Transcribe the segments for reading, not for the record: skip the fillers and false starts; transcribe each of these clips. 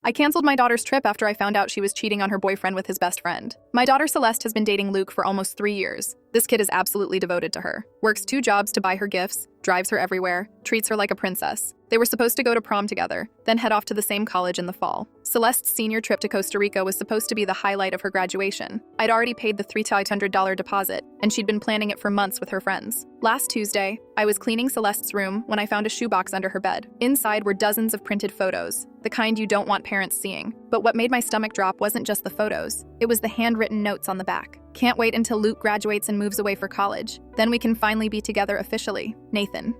I canceled my daughter's trip after I found out she was cheating on her boyfriend with his best friend. My daughter Celeste has been dating Luke for almost 3 years. This kid is absolutely devoted to her. Works 2 jobs to buy her gifts, drives her everywhere, treats her like a princess. They were supposed to go to prom together, then head off to the same college in the fall. Celeste's senior trip to Costa Rica was supposed to be the highlight of her graduation. I'd already paid the $300 deposit, and she'd been planning it for months with her friends. Last Tuesday, I was cleaning Celeste's room when I found a shoebox under her bed. Inside were dozens of printed photos, the kind you don't want parents seeing. But what made my stomach drop wasn't just the photos, it was the handwritten notes on the back. Can't wait until Luke graduates and moves away for college. Then we can finally be together officially. Nathan,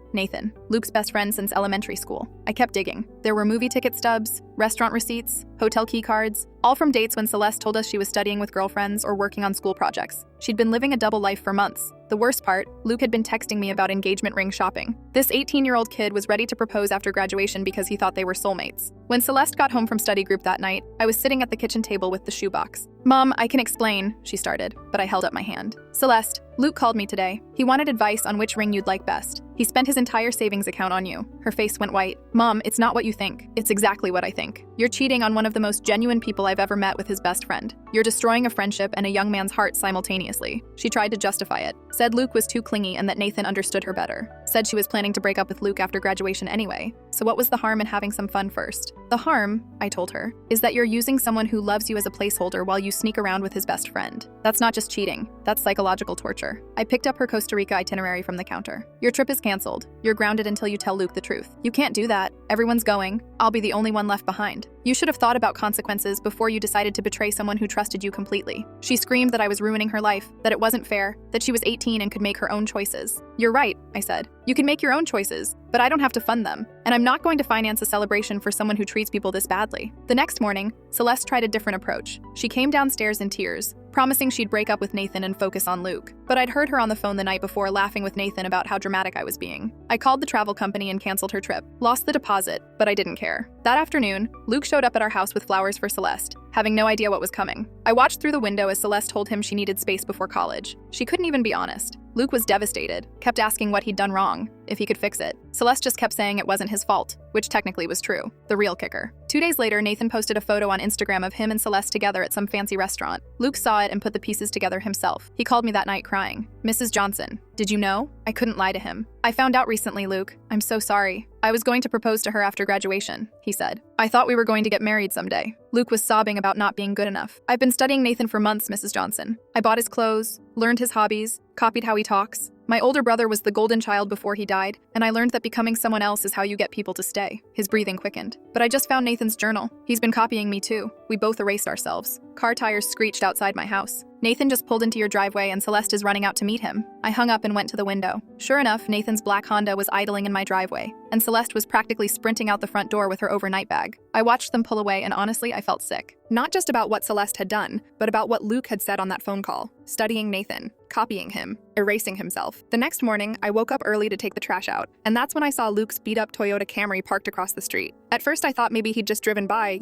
Luke's best friend since elementary school. I kept digging. There were movie ticket stubs, restaurant receipts, hotel key cards, all from dates when Celeste told us she was studying with girlfriends or working on school projects. She'd been living a double life for months. The worst part, Luke had been texting me about engagement ring shopping. This 18-year-old kid was ready to propose after graduation because he thought they were soulmates. When Celeste got home from study group that night, I was sitting at the kitchen table with the shoebox. "Mom, I can explain," she started, but I held up my hand. "Celeste, Luke called me today. He wanted advice on which ring you'd like best. He spent his entire savings account on you." Her face went white. "Mom, it's not what you think. It's exactly what I think. You're cheating on one of the most genuine people I've ever met with his best friend. You're destroying a friendship and a young man's heart simultaneously." She tried to justify it. Said Luke was too clingy and that Nathan understood her better. Said she was planning to break up with Luke after graduation anyway. So what was the harm in having some fun first? "The harm," I told her, "is that you're using someone who loves you as a placeholder while you sneak around with his best friend. That's not just cheating. That's psychological torture." I picked up her Costa Rica itinerary from the counter. "Your trip is canceled. You're grounded until you tell Luke the truth. You can't do that. Everyone's going. I'll be the only one left behind. You should have thought about consequences before you decided to betray someone who trusted you completely." She screamed that I was ruining her life, that it wasn't fair, that she was 18 and could make her own choices. "You're right," I said. "You can make your own choices, but I don't have to fund them. And I'm not going to finance a celebration for someone who treats people this badly." The next morning, Celeste tried a different approach. She came downstairs in tears, promising she'd break up with Nathan and focus on Luke. But I'd heard her on the phone the night before laughing with Nathan about how dramatic I was being. I called the travel company and canceled her trip. Lost the deposit, but I didn't care. That afternoon, Luke showed up at our house with flowers for Celeste, having no idea what was coming. I watched through the window as Celeste told him she needed space before college. She couldn't even be honest. Luke was devastated, kept asking what he'd done wrong, if he could fix it. Celeste just kept saying it wasn't his fault, which technically was true. The real kicker. 2 days later, Nathan posted a photo on Instagram of him and Celeste together at some fancy restaurant. Luke saw it and put the pieces together himself. He called me that night crying. "Mrs. Johnson, did you know?" I couldn't lie to him. "I found out recently, Luke. I'm so sorry. I was going to propose to her after graduation," he said. "I thought we were going to get married someday." Luke was sobbing about not being good enough. "I've been studying Nathan for months, Mrs. Johnson. I bought his clothes, learned his hobbies, copied how he talks. My older brother was the golden child before he died, and I learned that becoming someone else is how you get people to stay." His breathing quickened. "But I just found Nathan's journal. He's been copying me too. We both erased ourselves. Car tires screeched outside my house. Nathan just pulled into your driveway and Celeste is running out to meet him." I hung up and went to the window. Sure enough, Nathan's black Honda was idling in my driveway, and Celeste was practically sprinting out the front door with her overnight bag. I watched them pull away and honestly, I felt sick. Not just about what Celeste had done, but about what Luke had said on that phone call. Studying Nathan, copying him, erasing himself. The next morning, I woke up early to take the trash out, and that's when I saw Luke's beat-up Toyota Camry parked across the street. At first, I thought maybe he'd just driven by,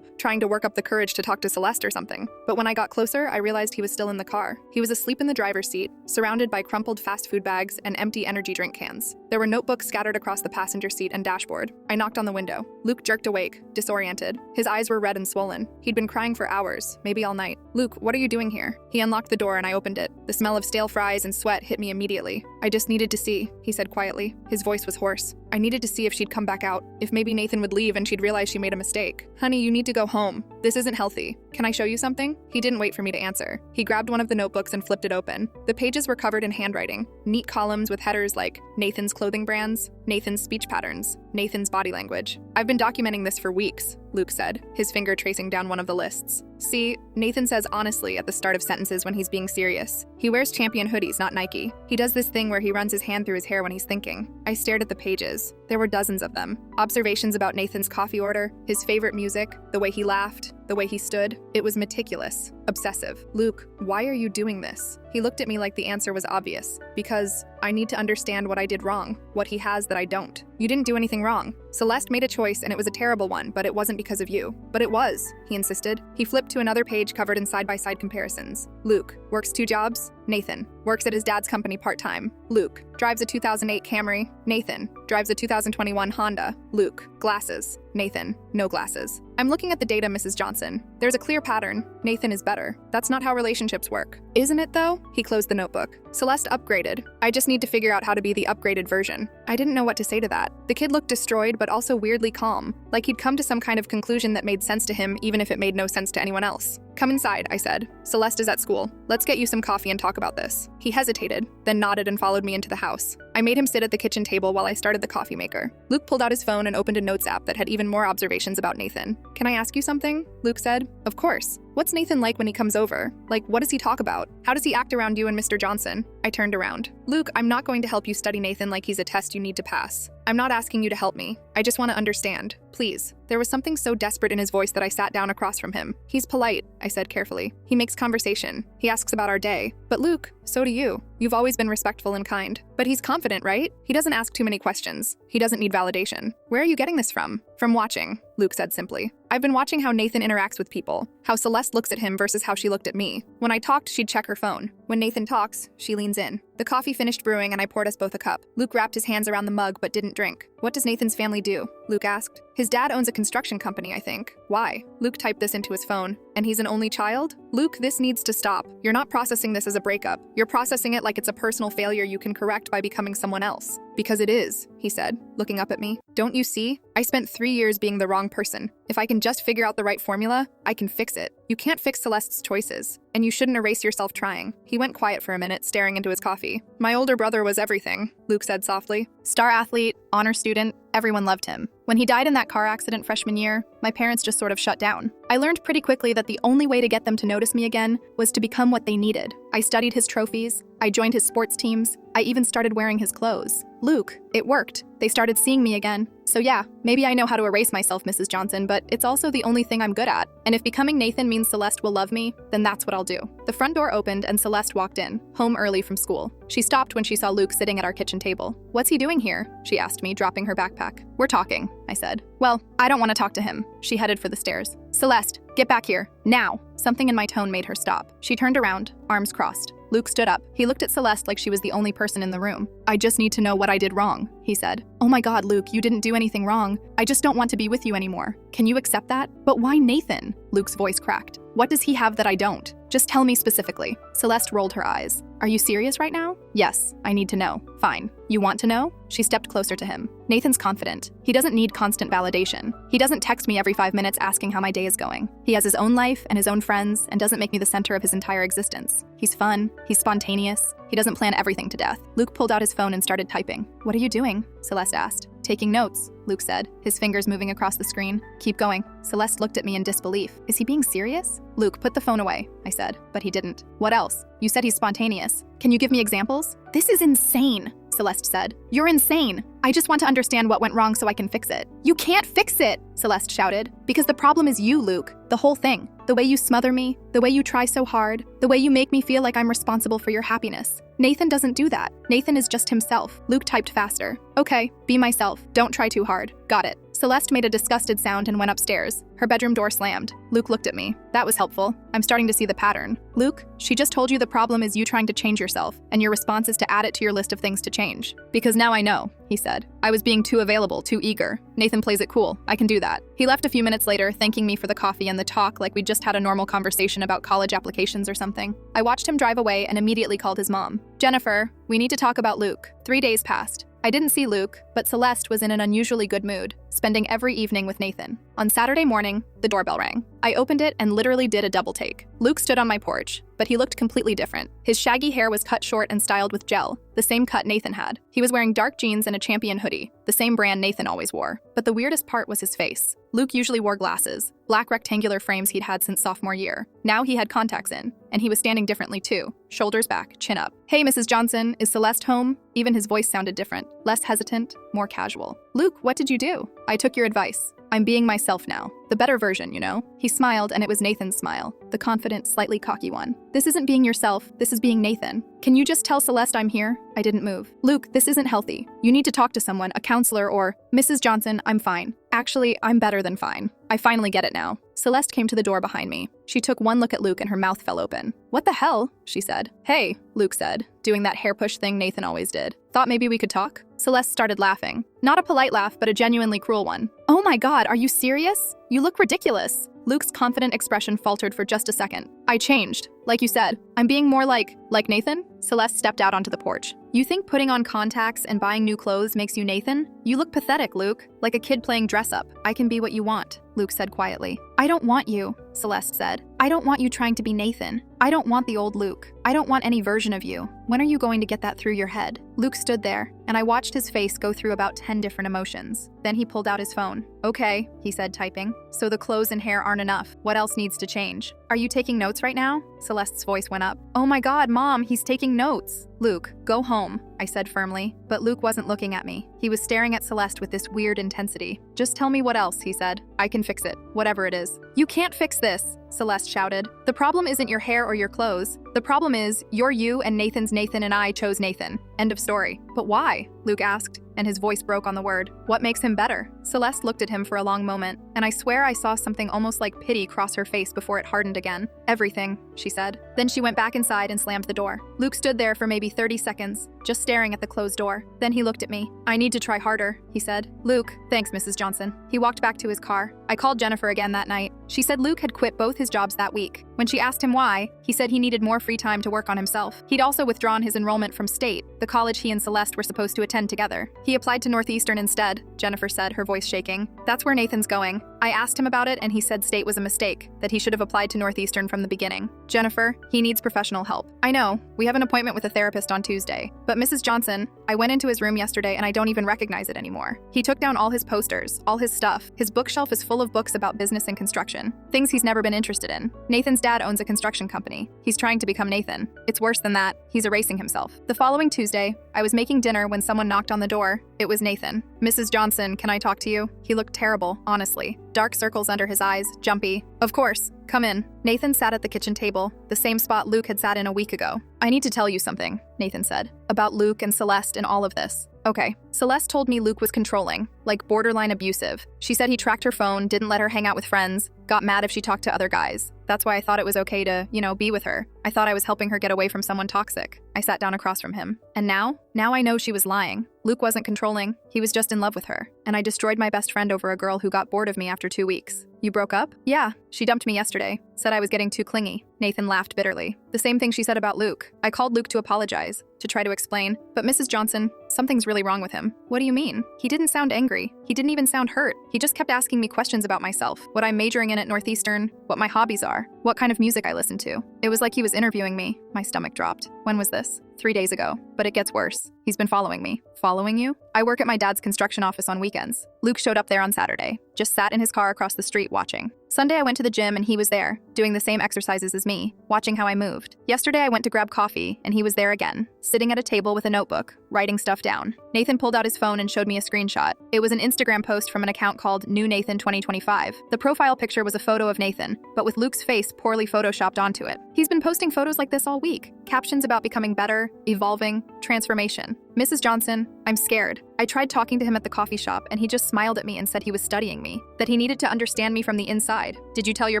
trying to work up the courage to talk to Celeste or something. But when I got closer, I realized he was still in the car. He was asleep in the driver's seat, surrounded by crumpled fast food bags and empty energy drink cans. There were notebooks scattered across the passenger seat and dashboard. I knocked on the window. Luke jerked awake, disoriented. His eyes were red and swollen. He'd been crying for hours, maybe all night. "Luke, what are you doing here?" He unlocked the door and I opened it. The smell of stale fries and sweat hit me immediately. "I just needed to see," he said quietly. His voice was hoarse. "I needed to see if she'd come back out, if maybe Nathan would leave and she'd realize she made a mistake. Honey, you need to go home. This isn't healthy. Can I show you something?" He didn't wait for me to answer. He grabbed one of the notebooks and flipped it open. The pages were covered in handwriting, neat columns with headers like Nathan's clothing brands, Nathan's speech patterns, Nathan's body language. "I've been documenting this for weeks," Luke said, his finger tracing down one of the lists. "See, Nathan says honestly at the start of sentences when he's being serious. He wears Champion hoodies, not Nike. He does this thing where he runs his hand through his hair when he's thinking." I stared at the pages. There were dozens of them. Observations about Nathan's coffee order, his favorite music, the way he laughed, the way he stood. It was meticulous. Obsessive. "Luke, why are you doing this?" He looked at me like the answer was obvious. "Because I need to understand what I did wrong, what he has that I don't." "You didn't do anything wrong. Celeste made a choice and it was a terrible one, but it wasn't because of you." "But it was," he insisted. He flipped to another page covered in side-by-side comparisons. "Luke, works 2 jobs, Nathan. Works at his dad's company part-time. Luke. Drives a 2008 Camry. Nathan. Drives a 2021 Honda. Luke. Glasses. Nathan. No glasses. I'm looking at the data, Mrs. Johnson. There's a clear pattern. Nathan is better. That's not how relationships work. Isn't it, though? He closed the notebook. Celeste upgraded. I just need to figure out how to be the upgraded version. I didn't know what to say to that. The kid looked destroyed, but also weirdly calm, like he'd come to some kind of conclusion that made sense to him, even if it made no sense to anyone else. Come inside, I said. Celeste is at school. Let's get you some coffee and talk about this. He hesitated, then nodded and followed me into the house. I made him sit at the kitchen table while I started the coffee maker. Luke pulled out his phone and opened a notes app that had even more observations about Nathan. Can I ask you something? Luke said. Of course. What's Nathan like when he comes over? Like, what does he talk about? How does he act around you and Mr. Johnson? I turned around. Luke, I'm not going to help you study Nathan like he's a test you need to pass. I'm not asking you to help me. I just want to understand. Please. There was something so desperate in his voice that I sat down across from him. He's polite, I said carefully. He makes conversation. He asks about our day. But Luke, so do you. You've always been respectful and kind. But he's confident, right? He doesn't ask too many questions. He doesn't need validation. Where are you getting this from? From watching, Luke said simply. I've been watching how Nathan interacts with people, how Celeste looks at him versus how she looked at me. When I talked, she'd check her phone. When Nathan talks, she leans in. The coffee finished brewing and I poured us both a cup. Luke wrapped his hands around the mug but didn't drink. What does Nathan's family do? Luke asked. His dad owns a construction company, I think. Why? Luke typed this into his phone. And he's an only child? Luke, this needs to stop. You're not processing this as a breakup. You're processing it like it's a personal failure you can correct by becoming someone else. Because it is, he said, looking up at me. Don't you see? I spent 3 years being the wrong person. If I can just figure out the right formula, I can fix it. You can't fix Celeste's choices, and you shouldn't erase yourself trying. He went quiet for a minute, staring into his coffee. My older brother was everything, Luke said softly. Star athlete, honor student, everyone loved him. When he died in that car accident freshman year, my parents just sort of shut down. I learned pretty quickly that the only way to get them to notice me again was to become what they needed. I studied his trophies, I joined his sports teams, I even started wearing his clothes. Luke, it worked. They started seeing me again. So yeah, maybe I know how to erase myself, Mrs. Johnson, but it's also the only thing I'm good at. And if becoming Nathan means Celeste will love me, then that's what I'll do. The front door opened and Celeste walked in, home early from school. She stopped when she saw Luke sitting at our kitchen table. What's he doing here? She asked me, dropping her backpack. We're talking, I said. Well, I don't want to talk to him. She headed for the stairs. Celeste, get back here, now. Something in my tone made her stop. She turned around, arms crossed. Luke stood up. He looked at Celeste like she was the only person in the room. I just need to know what I did wrong, he said. Oh my God, Luke, you didn't do anything wrong. I just don't want to be with you anymore. Can you accept that? But why Nathan? Luke's voice cracked. What does he have that I don't? Just tell me specifically. Celeste rolled her eyes. Are you serious right now? Yes, I need to know. Fine. You want to know? She stepped closer to him. Nathan's confident. He doesn't need constant validation. He doesn't text me every 5 minutes asking how my day is going. He has his own life and his own friends and doesn't make me the center of his entire existence. He's fun. He's spontaneous. He doesn't plan everything to death. Luke pulled out his phone and started typing. What are you doing? Celeste asked. Taking notes, Luke said, his fingers moving across the screen. Keep going. Celeste looked at me in disbelief. Is he being serious? Luke, put the phone away, I said, but he didn't. What else? You said he's spontaneous. Can you give me examples? This is insane, Celeste said. You're insane. I just want to understand what went wrong so I can fix it. You can't fix it, Celeste shouted. Because the problem is you, Luke. The whole thing. The way you smother me, the way you try so hard, the way you make me feel like I'm responsible for your happiness. Nathan doesn't do that. Nathan is just himself. Luke typed faster. Okay, be myself. Don't try too hard. Got it. Celeste made a disgusted sound and went upstairs. Her bedroom door slammed. Luke looked at me. That was helpful. I'm starting to see the pattern. Luke, she just told you the problem is you trying to change yourself, and your response is to add it to your list of things to change. Because now I know, he said. I was being too available, too eager. Nathan plays it cool. I can do that. He left a few minutes later, thanking me for the coffee and the talk like we just had a normal conversation about college applications or something. I watched him drive away and immediately called his mom. Jennifer, we need to talk about Luke. 3 days passed. I didn't see Luke, but Celeste was in an unusually good mood, spending every evening with Nathan. On Saturday morning, the doorbell rang. I opened it and literally did a double take. Luke stood on my porch, but he looked completely different. His shaggy hair was cut short and styled with gel, the same cut Nathan had. He was wearing dark jeans and a Champion hoodie, the same brand Nathan always wore. But the weirdest part was his face. Luke usually wore glasses, black rectangular frames he'd had since sophomore year. Now he had contacts in, and he was standing differently too, shoulders back, chin up. Hey, Mrs. Johnson, is Celeste home? Even his voice sounded different, less hesitant, more casual. Luke, what did you do? I took your advice. I'm being myself now. The better version, you know? He smiled, and it was Nathan's smile, the confident, slightly cocky one. This isn't being yourself, this is being Nathan. Can you just tell Celeste I'm here? I didn't move. Luke, this isn't healthy. You need to talk to someone, a counselor or, Mrs. Johnson, I'm fine. Actually, I'm better than fine. I finally get it now. Celeste came to the door behind me. She took one look at Luke and her mouth fell open. What the hell? She said. Hey, Luke said, doing that hair push thing Nathan always did. Thought maybe we could talk? Celeste started laughing. Not a polite laugh, but a genuinely cruel one. Oh my God, are you serious? You look ridiculous. Luke's confident expression faltered for just a second. I changed. Like you said, I'm being more like Nathan? Celeste stepped out onto the porch. You think putting on contacts and buying new clothes makes you Nathan? You look pathetic, Luke. Like a kid playing dress up. I can be what you want, Luke said quietly. I don't want you, Celeste said. I don't want you trying to be Nathan. I don't want the old Luke. I don't want any version of you. When are you going to get that through your head? Luke stood there, and I watched his face go through about 10 different emotions. Then he pulled out his phone. Okay, he said, typing. So the clothes and hair aren't enough. What else needs to change? Are you taking notes right now? Celeste's voice went up. Oh my God, Mom, he's taking notes. Luke, go home, I said firmly, but Luke wasn't looking at me. He was staring at Celeste with this weird intensity. Just tell me what else, he said. I can fix it, whatever it is. You can't fix this, Celeste shouted. The problem isn't your hair or your clothes. The problem is, you're you and Nathan's Nathan and I chose Nathan. End of story. But why? Luke asked, and his voice broke on the word. What makes him better? Celeste looked at him for a long moment, and I swear I saw something almost like pity cross her face before it hardened again. Everything, she said. Then she went back inside and slammed the door. Luke stood there for maybe 30 seconds, just staring at the closed door. Then he looked at me. I need to try harder, he said. Luke, thanks, Mrs. Johnson. He walked back to his car. I called Jennifer again that night. She said Luke had quit both his jobs that week. When she asked him why, he said he needed more free time to work on himself. He'd also withdrawn his enrollment from State, the college he and Celeste were supposed to attend together. He applied to Northeastern instead, Jennifer said, her voice shaking. That's where Nathan's going. I asked him about it and he said State was a mistake, that he should have applied to Northeastern from the beginning. Jennifer, he needs professional help. I know, we have an appointment with a therapist on Tuesday, but Mrs. Johnson, I went into his room yesterday and I don't even recognize it anymore. He took down all his posters, all his stuff. His bookshelf is full of books about business and construction, things he's never been interested in. Nathan's dad owns a construction company. He's trying to become Nathan. It's worse than that. He's erasing himself. The following Tuesday, I was making dinner when someone knocked on the door. It was Nathan. Mrs. Johnson, can I talk to you? He looked terrible, honestly. Dark circles under his eyes, jumpy. Of course. Come in. Nathan sat at the kitchen table, the same spot Luke had sat in a week ago. I need to tell you something, Nathan said, about Luke and Celeste and all of this. Okay. Celeste told me Luke was controlling, like borderline abusive. She said he tracked her phone, didn't let her hang out with friends, got mad if she talked to other guys. That's why I thought it was okay to, be with her. I thought I was helping her get away from someone toxic. I sat down across from him. And now I know she was lying. Luke wasn't controlling. He was just in love with her. And I destroyed my best friend over a girl who got bored of me after 2 weeks. You broke up? Yeah, she dumped me yesterday. Said I was getting too clingy. Nathan laughed bitterly. The same thing she said about Luke. I called Luke to apologize, to try to explain. But Mrs. Johnson, something's really wrong with him. What do you mean? He didn't sound angry. He didn't even sound hurt. He just kept asking me questions about myself, what I'm majoring in at Northeastern, what my hobbies are, what kind of music I listen to. It was like he was interviewing me. My stomach dropped. When was this? 3 days ago. But it gets worse. He's been following me. Following you? I work at my dad's construction office on weekends. Luke showed up there on Saturday. Just sat in his car across the street watching. Sunday I went to the gym and he was there, doing the same exercises as me, watching how I moved. Yesterday I went to grab coffee and he was there again, sitting at a table with a notebook, writing stuff down. Nathan pulled out his phone and showed me a screenshot. It was an Instagram post from an account called New Nathan 2025. The profile picture was a photo of Nathan, but with Luke's face poorly photoshopped onto it. He's been posting photos like this all week. Captions about becoming better, evolving, transformation. Mrs. Johnson, I'm scared. I tried talking to him at the coffee shop and he just smiled at me and said he was studying me, that he needed to understand me from the inside. Did you tell your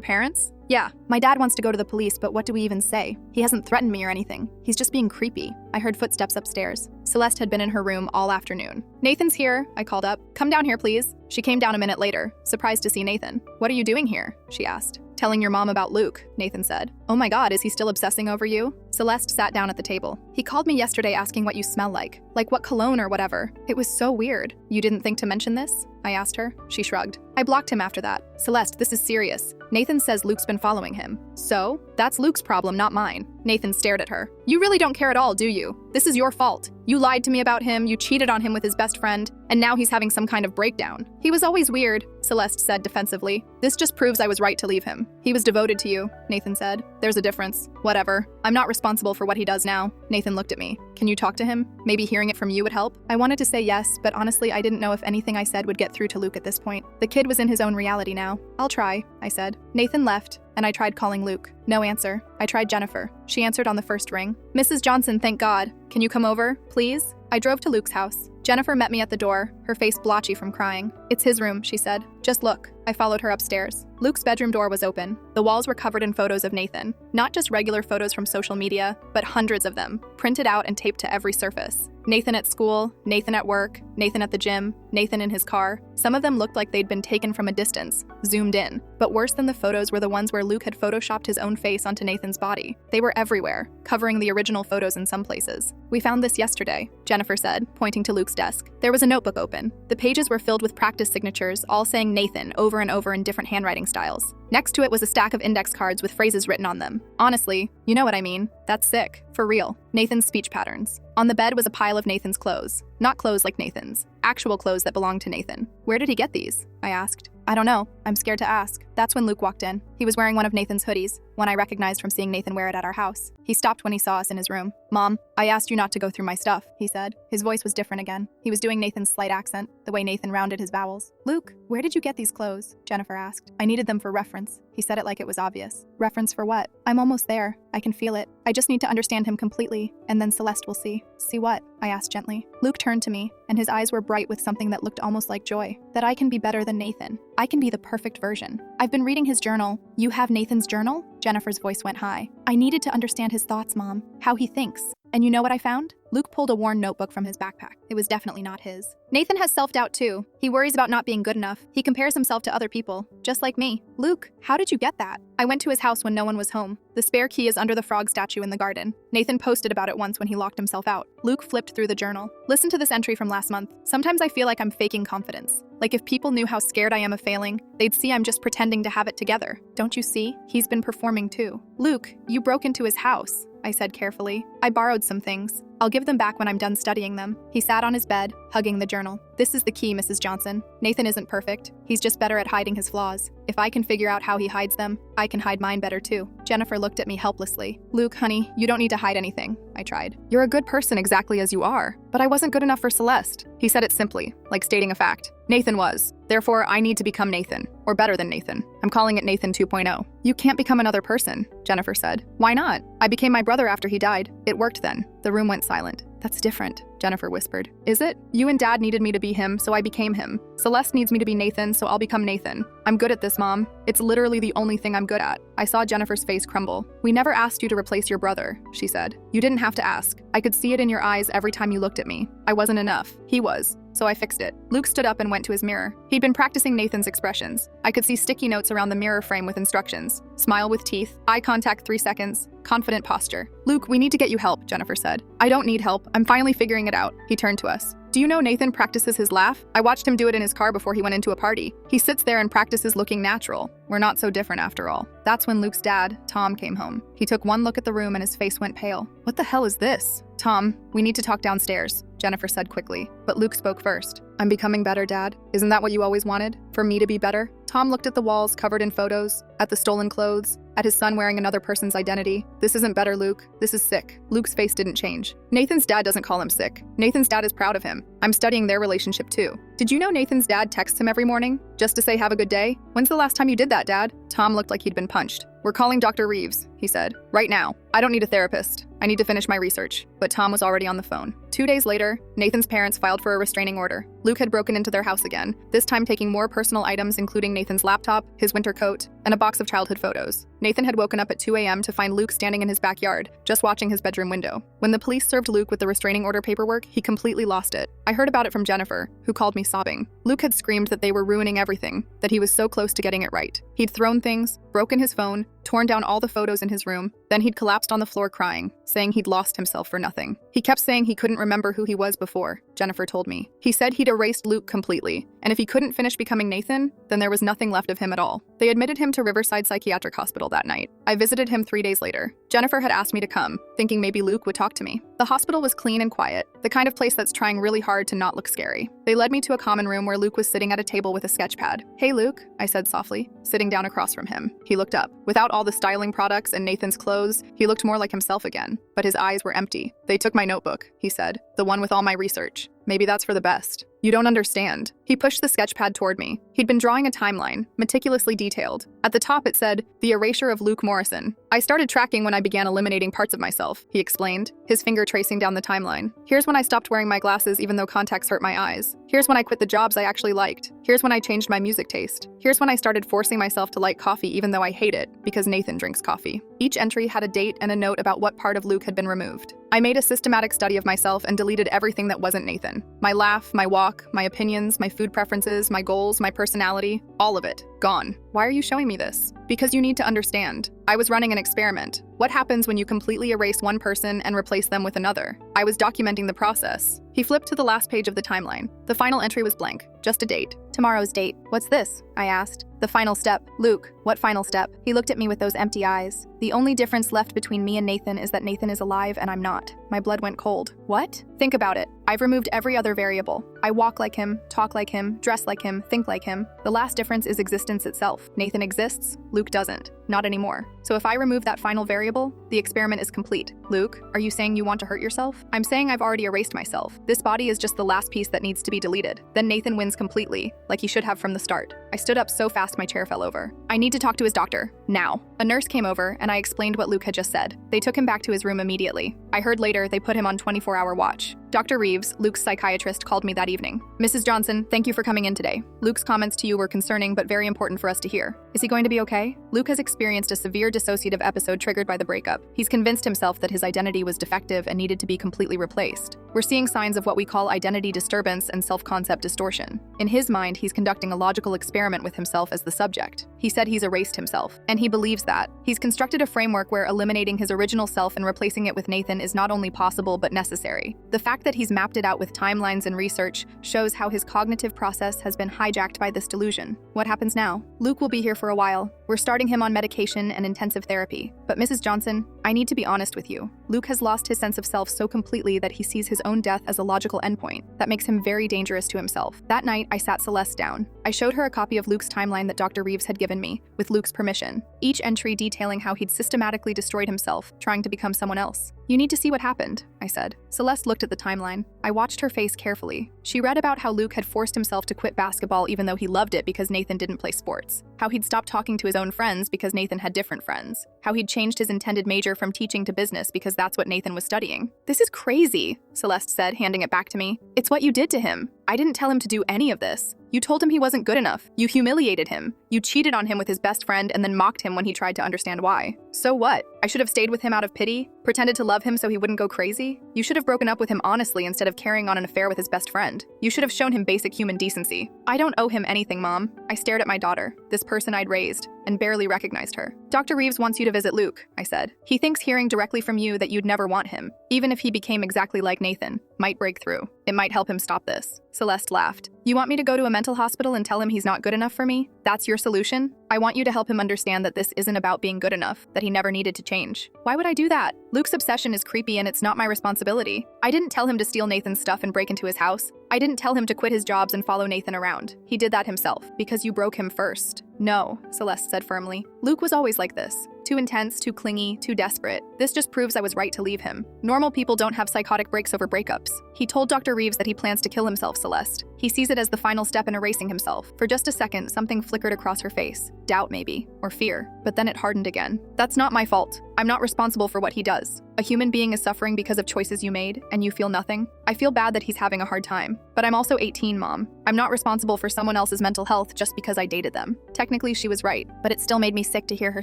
parents? Yeah, my dad wants to go to the police, but what do we even say? He hasn't threatened me or anything. He's just being creepy. I heard footsteps upstairs. Celeste had been in her room all afternoon. Nathan's here, I called up. Come down here, please. She came down a minute later, surprised to see Nathan. What are you doing here? She asked. Telling your mom about Luke, Nathan said. Oh my God, is he still obsessing over you? Celeste sat down at the table. He called me yesterday asking what you smell like what cologne or whatever. It was so weird. You didn't think to mention this? I asked her. She shrugged. I blocked him after that. Celeste, this is serious. Nathan says Luke's been following him. So? That's Luke's problem, not mine. Nathan stared at her. You really don't care at all, do you? This is your fault. You lied to me about him, you cheated on him with his best friend, and now he's having some kind of breakdown. He was always weird, Celeste said defensively. This just proves I was right to leave him. He was devoted to you, Nathan said. There's a difference. Whatever. I'm not responsible for what he does now. Nathan looked at me. Can you talk to him? Maybe hearing it from you would help? I wanted to say yes, but honestly I didn't know if anything I said would get through to Luke at this point. The kid was in his own reality now. I'll try, I said. Nathan left, and I tried calling Luke. No answer. I tried Jennifer. She answered on the first ring. Mrs. Johnson, thank God. Can you come over, please? I drove to Luke's house. Jennifer met me at the door, her face blotchy from crying. "It's his room," she said. "Just look." I followed her upstairs. Luke's bedroom door was open. The walls were covered in photos of Nathan. Not just regular photos from social media, but hundreds of them, printed out and taped to every surface. Nathan at school, Nathan at work, Nathan at the gym, Nathan in his car. Some of them looked like they'd been taken from a distance, zoomed in. But worse than the photos were the ones where Luke had photoshopped his own face onto Nathan's body. They were everywhere, covering the original photos in some places. "We found this yesterday," Jennifer said, pointing to Luke's desk. There was a notebook open. The pages were filled with practice signatures, all saying Nathan over and over in different handwriting styles. Next to it was a stack of index cards with phrases written on them. "Honestly, you know what I mean. That's sick. For real." Nathan's speech patterns. On the bed was a pile of Nathan's clothes. Not clothes like Nathan's. Actual clothes that belonged to Nathan. "Where did he get these?" I asked. "I don't know. I'm scared to ask." That's when Luke walked in. He was wearing one of Nathan's hoodies, one I recognized from seeing Nathan wear it at our house. He stopped when he saw us in his room. "Mom, I asked you not to go through my stuff," he said. His voice was different again. He was doing Nathan's slight accent, the way Nathan rounded his vowels. "Luke, where did you get these clothes?" Jennifer asked. "I needed them for reference." He said it like it was obvious. "Reference for what?" "I'm almost there. I can feel it. I just need to understand him completely, and then Celeste will see." "See what?" I asked gently. Luke turned to me, and his eyes were bright with something that looked almost like joy. "That I can be better than Nathan. I can be the perfect version. I've been reading his journal." "You have Nathan's journal?" Jennifer's voice went high. "I needed to understand his thoughts, Mom. How he thinks. And you know what I found?" Luke pulled a worn notebook from his backpack. It was definitely not his. "Nathan has self-doubt too. He worries about not being good enough. He compares himself to other people, just like me." "Luke, how did you get that?" "I went to his house when no one was home. The spare key is under the frog statue in the garden. Nathan posted about it once when he locked himself out." Luke flipped through the journal. "Listen to this entry from last month. Sometimes I feel like I'm faking confidence. Like if people knew how scared I am of failing, they'd see I'm just pretending to have it together. Don't you see? He's been performing too." "Luke, you broke into his house," I said carefully. "I borrowed some things. I'll give them back when I'm done studying them." He sat on his bed, hugging the journal. "This is the key, Mrs. Johnson. Nathan isn't perfect. He's just better at hiding his flaws. If I can figure out how he hides them, I can hide mine better too." Jennifer looked at me helplessly. "Luke, honey, you don't need to hide anything," I tried. "You're a good person exactly as you are, but I wasn't good enough for Celeste." He said it simply, like stating a fact. "Nathan was. Therefore, I need to become Nathan, or better than Nathan. I'm calling it Nathan 2.0. "You can't become another person," Jennifer said. "Why not? I became my brother after he died. It worked then." The room went silent. "That's different," Jennifer whispered. "Is it? You and Dad needed me to be him, so I became him. Celeste needs me to be Nathan, so I'll become Nathan. I'm good at this, Mom. It's literally the only thing I'm good at." I saw Jennifer's face crumble. "We never asked you to replace your brother," she said. "You didn't have to ask. I could see it in your eyes every time you looked at me. I wasn't enough. He was. So I fixed it." Luke stood up and went to his mirror. He'd been practicing Nathan's expressions. I could see sticky notes around the mirror frame with instructions. Smile with teeth, eye contact 3 seconds, confident posture. "Luke, we need to get you help," Jennifer said. "I don't need help. I'm finally figuring it out." He turned to us. "Do you know Nathan practices his laugh? I watched him do it in his car before he went into a party. He sits there and practices looking natural. We're not so different after all." That's when Luke's dad, Tom, came home. He took one look at the room and his face went pale. "What the hell is this?" "Tom, we need to talk downstairs," Jennifer said quickly. But Luke spoke first. "I'm becoming better, Dad. Isn't that what you always wanted? For me to be better?" Tom looked at the walls covered in photos, at the stolen clothes, at his son wearing another person's identity. "This isn't better, Luke. This is sick." Luke's face didn't change. "Nathan's dad doesn't call him sick. Nathan's dad is proud of him. I'm studying their relationship too. Did you know Nathan's dad texts him every morning? Just to say have a good day? When's the last time you did that, Dad?" Tom looked like he'd been punched. "We're calling Dr. Reeves," he said. "Right now. I don't need a therapist. I need to finish my research." But Tom was already on the phone. 2 days later, Nathan's parents filed for a restraining order. Luke had broken into their house again, this time taking more personal items including Nathan's laptop, his winter coat, and a box of childhood photos. Nathan had woken up at 2 a.m. to find Luke standing in his backyard, just watching his bedroom window. When the police served Luke with the restraining order paperwork, he completely lost it. I heard about it from Jennifer, who called me sobbing. Luke had screamed that they were ruining everything, that he was so close to getting it right. He'd thrown things, broken his phone, torn down all the photos in his room, then he'd collapsed on the floor crying, saying he'd lost himself for nothing. He kept saying he couldn't remember who he was before, Jennifer told me. He said he'd erased Luke completely, and if he couldn't finish becoming Nathan, then there was nothing left of him at all. They admitted him to Riverside Psychiatric Hospital that night. I visited him 3 days later. Jennifer had asked me to come, thinking maybe Luke would talk to me. The hospital was clean and quiet, the kind of place that's trying really hard to not look scary. They led me to a common room where Luke was sitting at a table with a sketch pad. "Hey, Luke," I said softly, sitting down across from him. He looked up. Without all the styling products and Nathan's clothes, he looked more like himself again, but his eyes were empty. "They took my notebook," he said, "the one with all my research. Maybe that's for the best. You don't understand. He pushed the sketch pad toward me. He'd been drawing a timeline, meticulously detailed. At the top it said, "The erasure of Luke Morrison." I started tracking when I began eliminating parts of myself, he explained, his finger tracing down the timeline. Here's when I stopped wearing my glasses even though contacts hurt my eyes. Here's when I quit the jobs I actually liked. Here's when I changed my music taste. Here's when I started forcing myself to like coffee even though I hate it, because Nathan drinks coffee. Each entry had a date and a note about what part of Luke had been removed. I made a systematic study of myself and deleted everything that wasn't Nathan. My laugh, my walk, my opinions, my food preferences, my goals, my personality, all of it. Gone. Why are you showing me this? Because you need to understand. I was running an experiment. What happens when you completely erase one person and replace them with another? I was documenting the process. He flipped to the last page of the timeline. The final entry was blank, just a date. Tomorrow's date. What's this? I asked. The final step. Luke, what final step? He looked at me with those empty eyes. The only difference left between me and Nathan is that Nathan is alive and I'm not. My blood went cold. What? Think about it. I've removed every other variable. I walk like him, talk like him, dress like him, think like him. The last difference is existence itself. Nathan exists, Luke doesn't. Not anymore. So if I remove that final variable, the experiment is complete. Luke, are you saying you want to hurt yourself? I'm saying I've already erased myself. This body is just the last piece that needs to be deleted. Then Nathan wins completely, like he should have from the start. I stood up so fast my chair fell over. I need to talk to his doctor, now. A nurse came over and I explained what Luke had just said. They took him back to his room immediately. I heard later they put him on 24-hour watch. Dr. Reeves, Luke's psychiatrist, called me that evening. "Mrs. Johnson, thank you for coming in today. Luke's comments to you were concerning but very important for us to hear. Is he going to be okay?" Luke has experienced a severe dissociative episode triggered by the breakup. He's convinced himself that his identity was defective and needed to be completely replaced. We're seeing signs of what we call identity disturbance and self-concept distortion. In his mind, he's conducting a logical experiment with himself as the subject. He said he's erased himself, and he believes that. He's constructed a framework where eliminating his original self and replacing it with Nathan is not only possible but necessary. The fact that he's mapped it out with timelines and research shows how his cognitive process has been hijacked by this delusion. What happens now? Luke will be here for a while. We're starting him on medication and intensive therapy. But Mrs. Johnson, I need to be honest with you. Luke has lost his sense of self so completely that he sees his own death as a logical endpoint. That makes him very dangerous to himself. That night, I sat Celeste down. I showed her a copy of Luke's timeline that Dr. Reeves had given me, with Luke's permission. Each entry detailing how he'd systematically destroyed himself, trying to become someone else. "You need to see what happened," I said. Celeste looked at the timeline. I watched her face carefully. She read about how Luke had forced himself to quit basketball even though he loved it because Nathan didn't play sports. How he'd stopped talking to his own friends because Nathan had different friends. How he'd changed his intended major from teaching to business because that's what Nathan was studying. "This is crazy," Celeste said, handing it back to me. "It's what you did to him. I didn't tell him to do any of this. You told him he wasn't good enough. You humiliated him. You cheated on him with his best friend and then mocked him when he tried to understand why. So what? I should have stayed with him out of pity? Pretended to love him so he wouldn't go crazy? You should have broken up with him honestly instead of carrying on an affair with his best friend. You should have shown him basic human decency. I don't owe him anything, Mom." I stared at my daughter, this person I'd raised, and barely recognized her. "Dr. Reeves wants you to visit Luke," I said. "He thinks hearing directly from you that you'd never want him, even if he became exactly like Nathan, might break through. It might help him stop this." Celeste laughed. "You want me to go to a mental hospital and tell him he's not good enough for me? That's your solution? I want you to help him understand that this isn't about being good enough, that he never needed to change." "Why would I do that? Luke's obsession is creepy and it's not my responsibility. I didn't tell him to steal Nathan's stuff and break into his house. I didn't tell him to quit his jobs and follow Nathan around. He did that himself, because you broke him first." "No," Celeste said firmly. "Luke was always like this. Too intense, too clingy, too desperate. This just proves I was right to leave him. Normal people don't have psychotic breaks over breakups." He told Dr. Reeves that he plans to kill himself, Celeste. He sees it as the final step in erasing himself. For just a second, something flickered across her face. Doubt maybe, or fear, but then it hardened again. "That's not my fault. I'm not responsible for what he does. A human being is suffering because of choices you made, and you feel nothing. I feel bad that he's having a hard time. But I'm also 18, Mom. I'm not responsible for someone else's mental health just because I dated them." Technically, she was right, but it still made me sick to hear her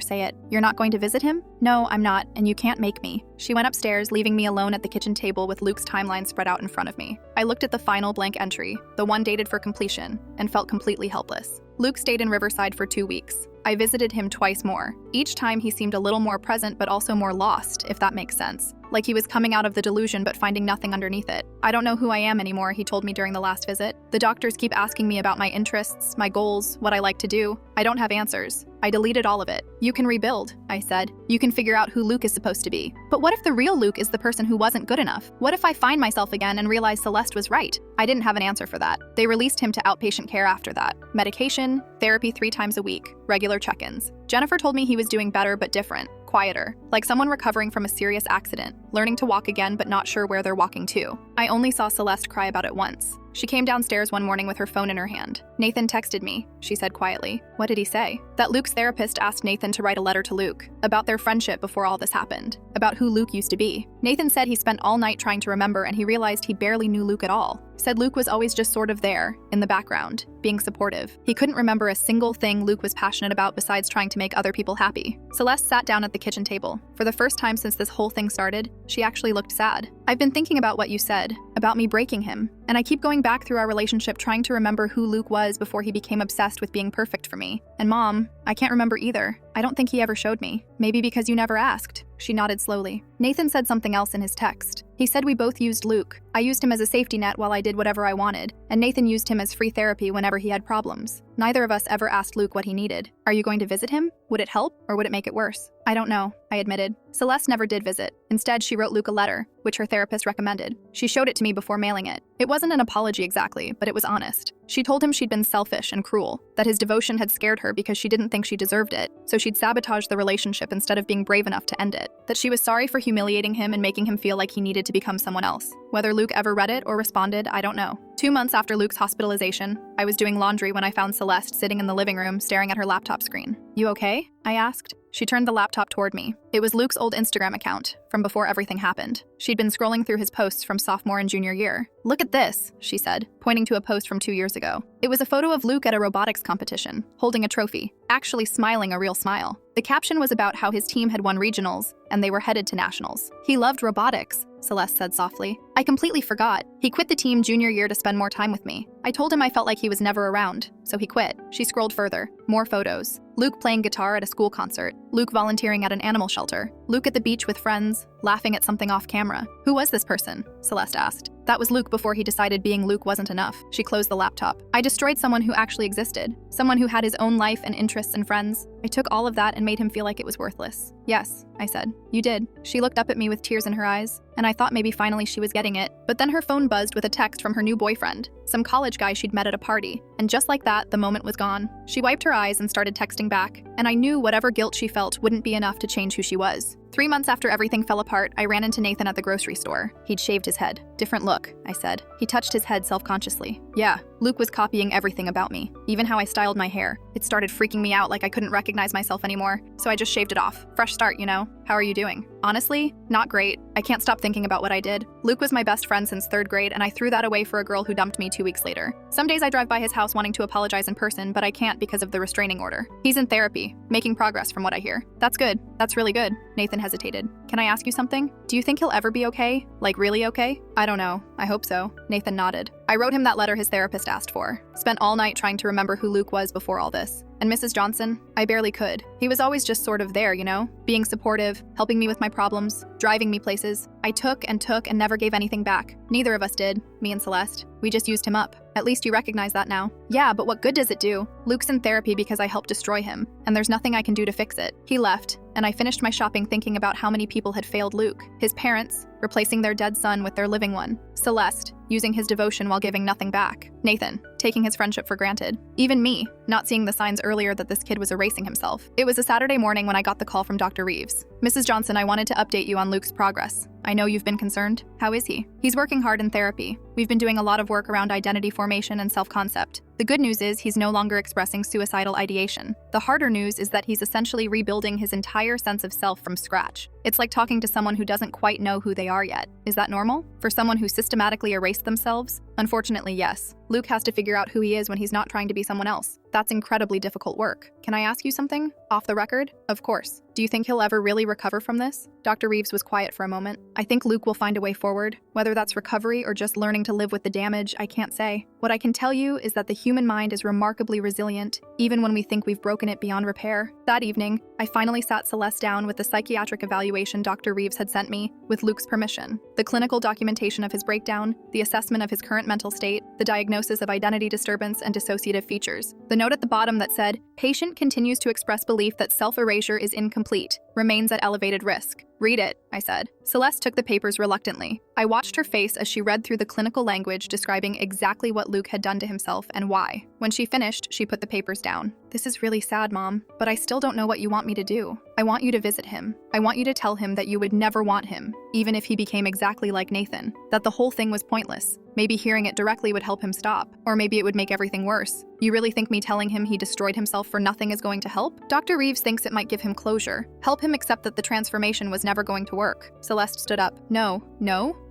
say it. "You're not going to visit him?" "No, I'm not, and you can't make me." She went upstairs, leaving me alone at the kitchen table with Luke's timeline spread out in front of me. I looked at the final blank entry, the one dated for completion, and felt completely helpless. Luke stayed in Riverside for 2 weeks. I visited him twice more. Each time he seemed a little more present but also more lost, if that makes sense. Like he was coming out of the delusion but finding nothing underneath it. "I don't know who I am anymore," he told me during the last visit. "The doctors keep asking me about my interests, my goals, what I like to do. I don't have answers. I deleted all of it." "You can rebuild," I said. "You can figure out who Luke is supposed to be." "But what if the real Luke is the person who wasn't good enough? What if I find myself again and realize Celeste was right?" I didn't have an answer for that. They released him to outpatient care after that. Medication, therapy 3 times a week, regular check-ins. Jennifer told me he was doing better but different, quieter, like someone recovering from a serious accident, learning to walk again but not sure where they're walking to. I only saw Celeste cry about it once. She came downstairs one morning with her phone in her hand. "Nathan texted me," she said quietly. "What did he say?" "That Luke's therapist asked Nathan to write a letter to Luke, about their friendship before all this happened, about who Luke used to be. Nathan said he spent all night trying to remember and he realized he barely knew Luke at all. Said Luke was always just sort of there, in the background, being supportive. He couldn't remember a single thing Luke was passionate about besides trying to make other people happy." Celeste sat down at the kitchen table. For the first time since this whole thing started, she actually looked sad. "I've been thinking about what you said, about me breaking him, and I keep going back through our relationship trying to remember who Luke was before he became obsessed with being perfect for me. And Mom, I can't remember either. I don't think he ever showed me. Maybe because you never asked." She nodded slowly. "Nathan said something else in his text. He said we both used Luke. I used him as a safety net while I did whatever I wanted, and Nathan used him as free therapy whenever he had problems. Neither of us ever asked Luke what he needed. Are you going to visit him? Would it help, or would it make it worse?" "I don't know," I admitted. Celeste never did visit. Instead, she wrote Luke a letter, which her therapist recommended. She showed it to me before mailing it. It wasn't an apology exactly, but it was honest. She told him she'd been selfish and cruel, that his devotion had scared her because she didn't think she deserved it, so she'd sabotaged the relationship instead of being brave enough to end it. That she was sorry for humiliating him and making him feel like he needed to become someone else. Whether Luke ever read it or responded, I don't know. 2 months after Luke's hospitalization, I was doing laundry when I found Celeste sitting in the living room staring at her laptop screen. "You okay?" I asked. She turned the laptop toward me. It was Luke's old Instagram account, from before everything happened. She'd been scrolling through his posts from sophomore and junior year. "Look at this," she said, pointing to a post from 2 years ago. It was a photo of Luke at a robotics competition, holding a trophy, actually smiling a real smile. The caption was about how his team had won regionals, and they were headed to nationals. "He loved robotics," Celeste said softly. "I completely forgot. He quit the team junior year to spend more time with me. I told him I felt like he was never around, so he quit." She scrolled further. More photos. Luke playing guitar at a school concert. Luke volunteering at an animal shelter. Luke at the beach with friends, laughing at something off camera. "Who was this person?" Celeste asked. That was Luke before he decided being Luke wasn't enough. She closed the laptop. "I destroyed someone who actually existed. Someone who had his own life and interests and friends. I took all of that and made him feel like it was worthless." "Yes," I said. "You did." She looked up at me with tears in her eyes, and I thought maybe finally she was getting it. But then her phone buzzed with a text from her new boyfriend, some college guy she'd met at a party. And just like that, the moment was gone. She wiped her eyes and started texting back, and I knew whatever guilt she felt wouldn't be enough to change who she was. 3 months after everything fell apart, I ran into Nathan at the grocery store. He'd shaved his head. "Different look," I said. He touched his head self-consciously. "Yeah, Luke was copying everything about me, even how I styled my hair. It started freaking me out like I couldn't recognize myself anymore, so I just shaved it off. Fresh start, you know? How are you doing?" "Honestly, not great. I can't stop thinking about what I did. Luke was my best friend since 3rd grade, and I threw that away for a girl who dumped me 2 weeks later. Some days I drive by his house wanting to apologize in person, but I can't because of the restraining order. He's in therapy, making progress from what I hear." "That's good. That's really good." Nathan hesitated. "Can I ask you something? Do you think he'll ever be okay? Like really okay?" "I don't know. I hope so." Nathan nodded. "I wrote him that letter his therapist asked for. Spent all night trying to remember who Luke was before all this. And Mrs. Johnson, I barely could. He was always just sort of there, you know? Being supportive, helping me with my problems, driving me places. I took and never gave anything back. Neither of us did, me and Celeste. We just used him up. At least you recognize that now." "Yeah, but what good does it do? Luke's in therapy because I helped destroy him, and there's nothing I can do to fix it." He left, and I finished my shopping thinking about how many people had failed Luke. His parents, replacing their dead son with their living one. Celeste, using his devotion while giving nothing back. Nathan, taking his friendship for granted. Even me, not seeing the signs earlier that this kid was erasing himself. It was a Saturday morning when I got the call from Dr. Reeves. "Mrs. Johnson, I wanted to update you on Luke's progress. I know you've been concerned. How is he?" "He's working hard in therapy. We've been doing a lot of work around identity formation and self-concept. The good news is he's no longer expressing suicidal ideation. The harder news is that he's essentially rebuilding his entire sense of self from scratch. It's like talking to someone who doesn't quite know who they are yet. Is that normal? For someone who systematically erased themselves? Unfortunately, yes. Luke has to figure out who he is when he's not trying to be someone else. That's incredibly difficult work. Can I ask you something? Off the record? Of course. Do you think he'll ever really recover from this?" Dr. Reeves was quiet for a moment. "I think Luke will find a way forward. Whether that's recovery or just learning to live with the damage, I can't say. What I can tell you is that the human mind is remarkably resilient, even when we think we've broken it beyond repair." That evening, I finally sat Celeste down with the psychiatric evaluation Dr. Reeves had sent me, with Luke's permission. The clinical documentation of his breakdown, the assessment of his current mental state, the diagnosis of identity disturbance and dissociative features. The note at the bottom that said, "Patient continues to express belief that self-erasure is incomplete, remains at elevated risk." Read it, I said. Celeste took the papers reluctantly. I watched her face as she read through the clinical language describing exactly what Luke had done to himself and why. When she finished, she put the papers down. This is really sad, Mom, but I still don't know what you want me to do. I want you to visit him. I want you to tell him that you would never want him, even if he became exactly like Nathan, that the whole thing was pointless. Maybe hearing it directly would help him stop, or maybe it would make everything worse. You really think me telling him he destroyed himself for nothing is going to help? Dr. Reeves thinks it might give him closure, help him accept that the transformation was never going to work. Celeste stood up. No.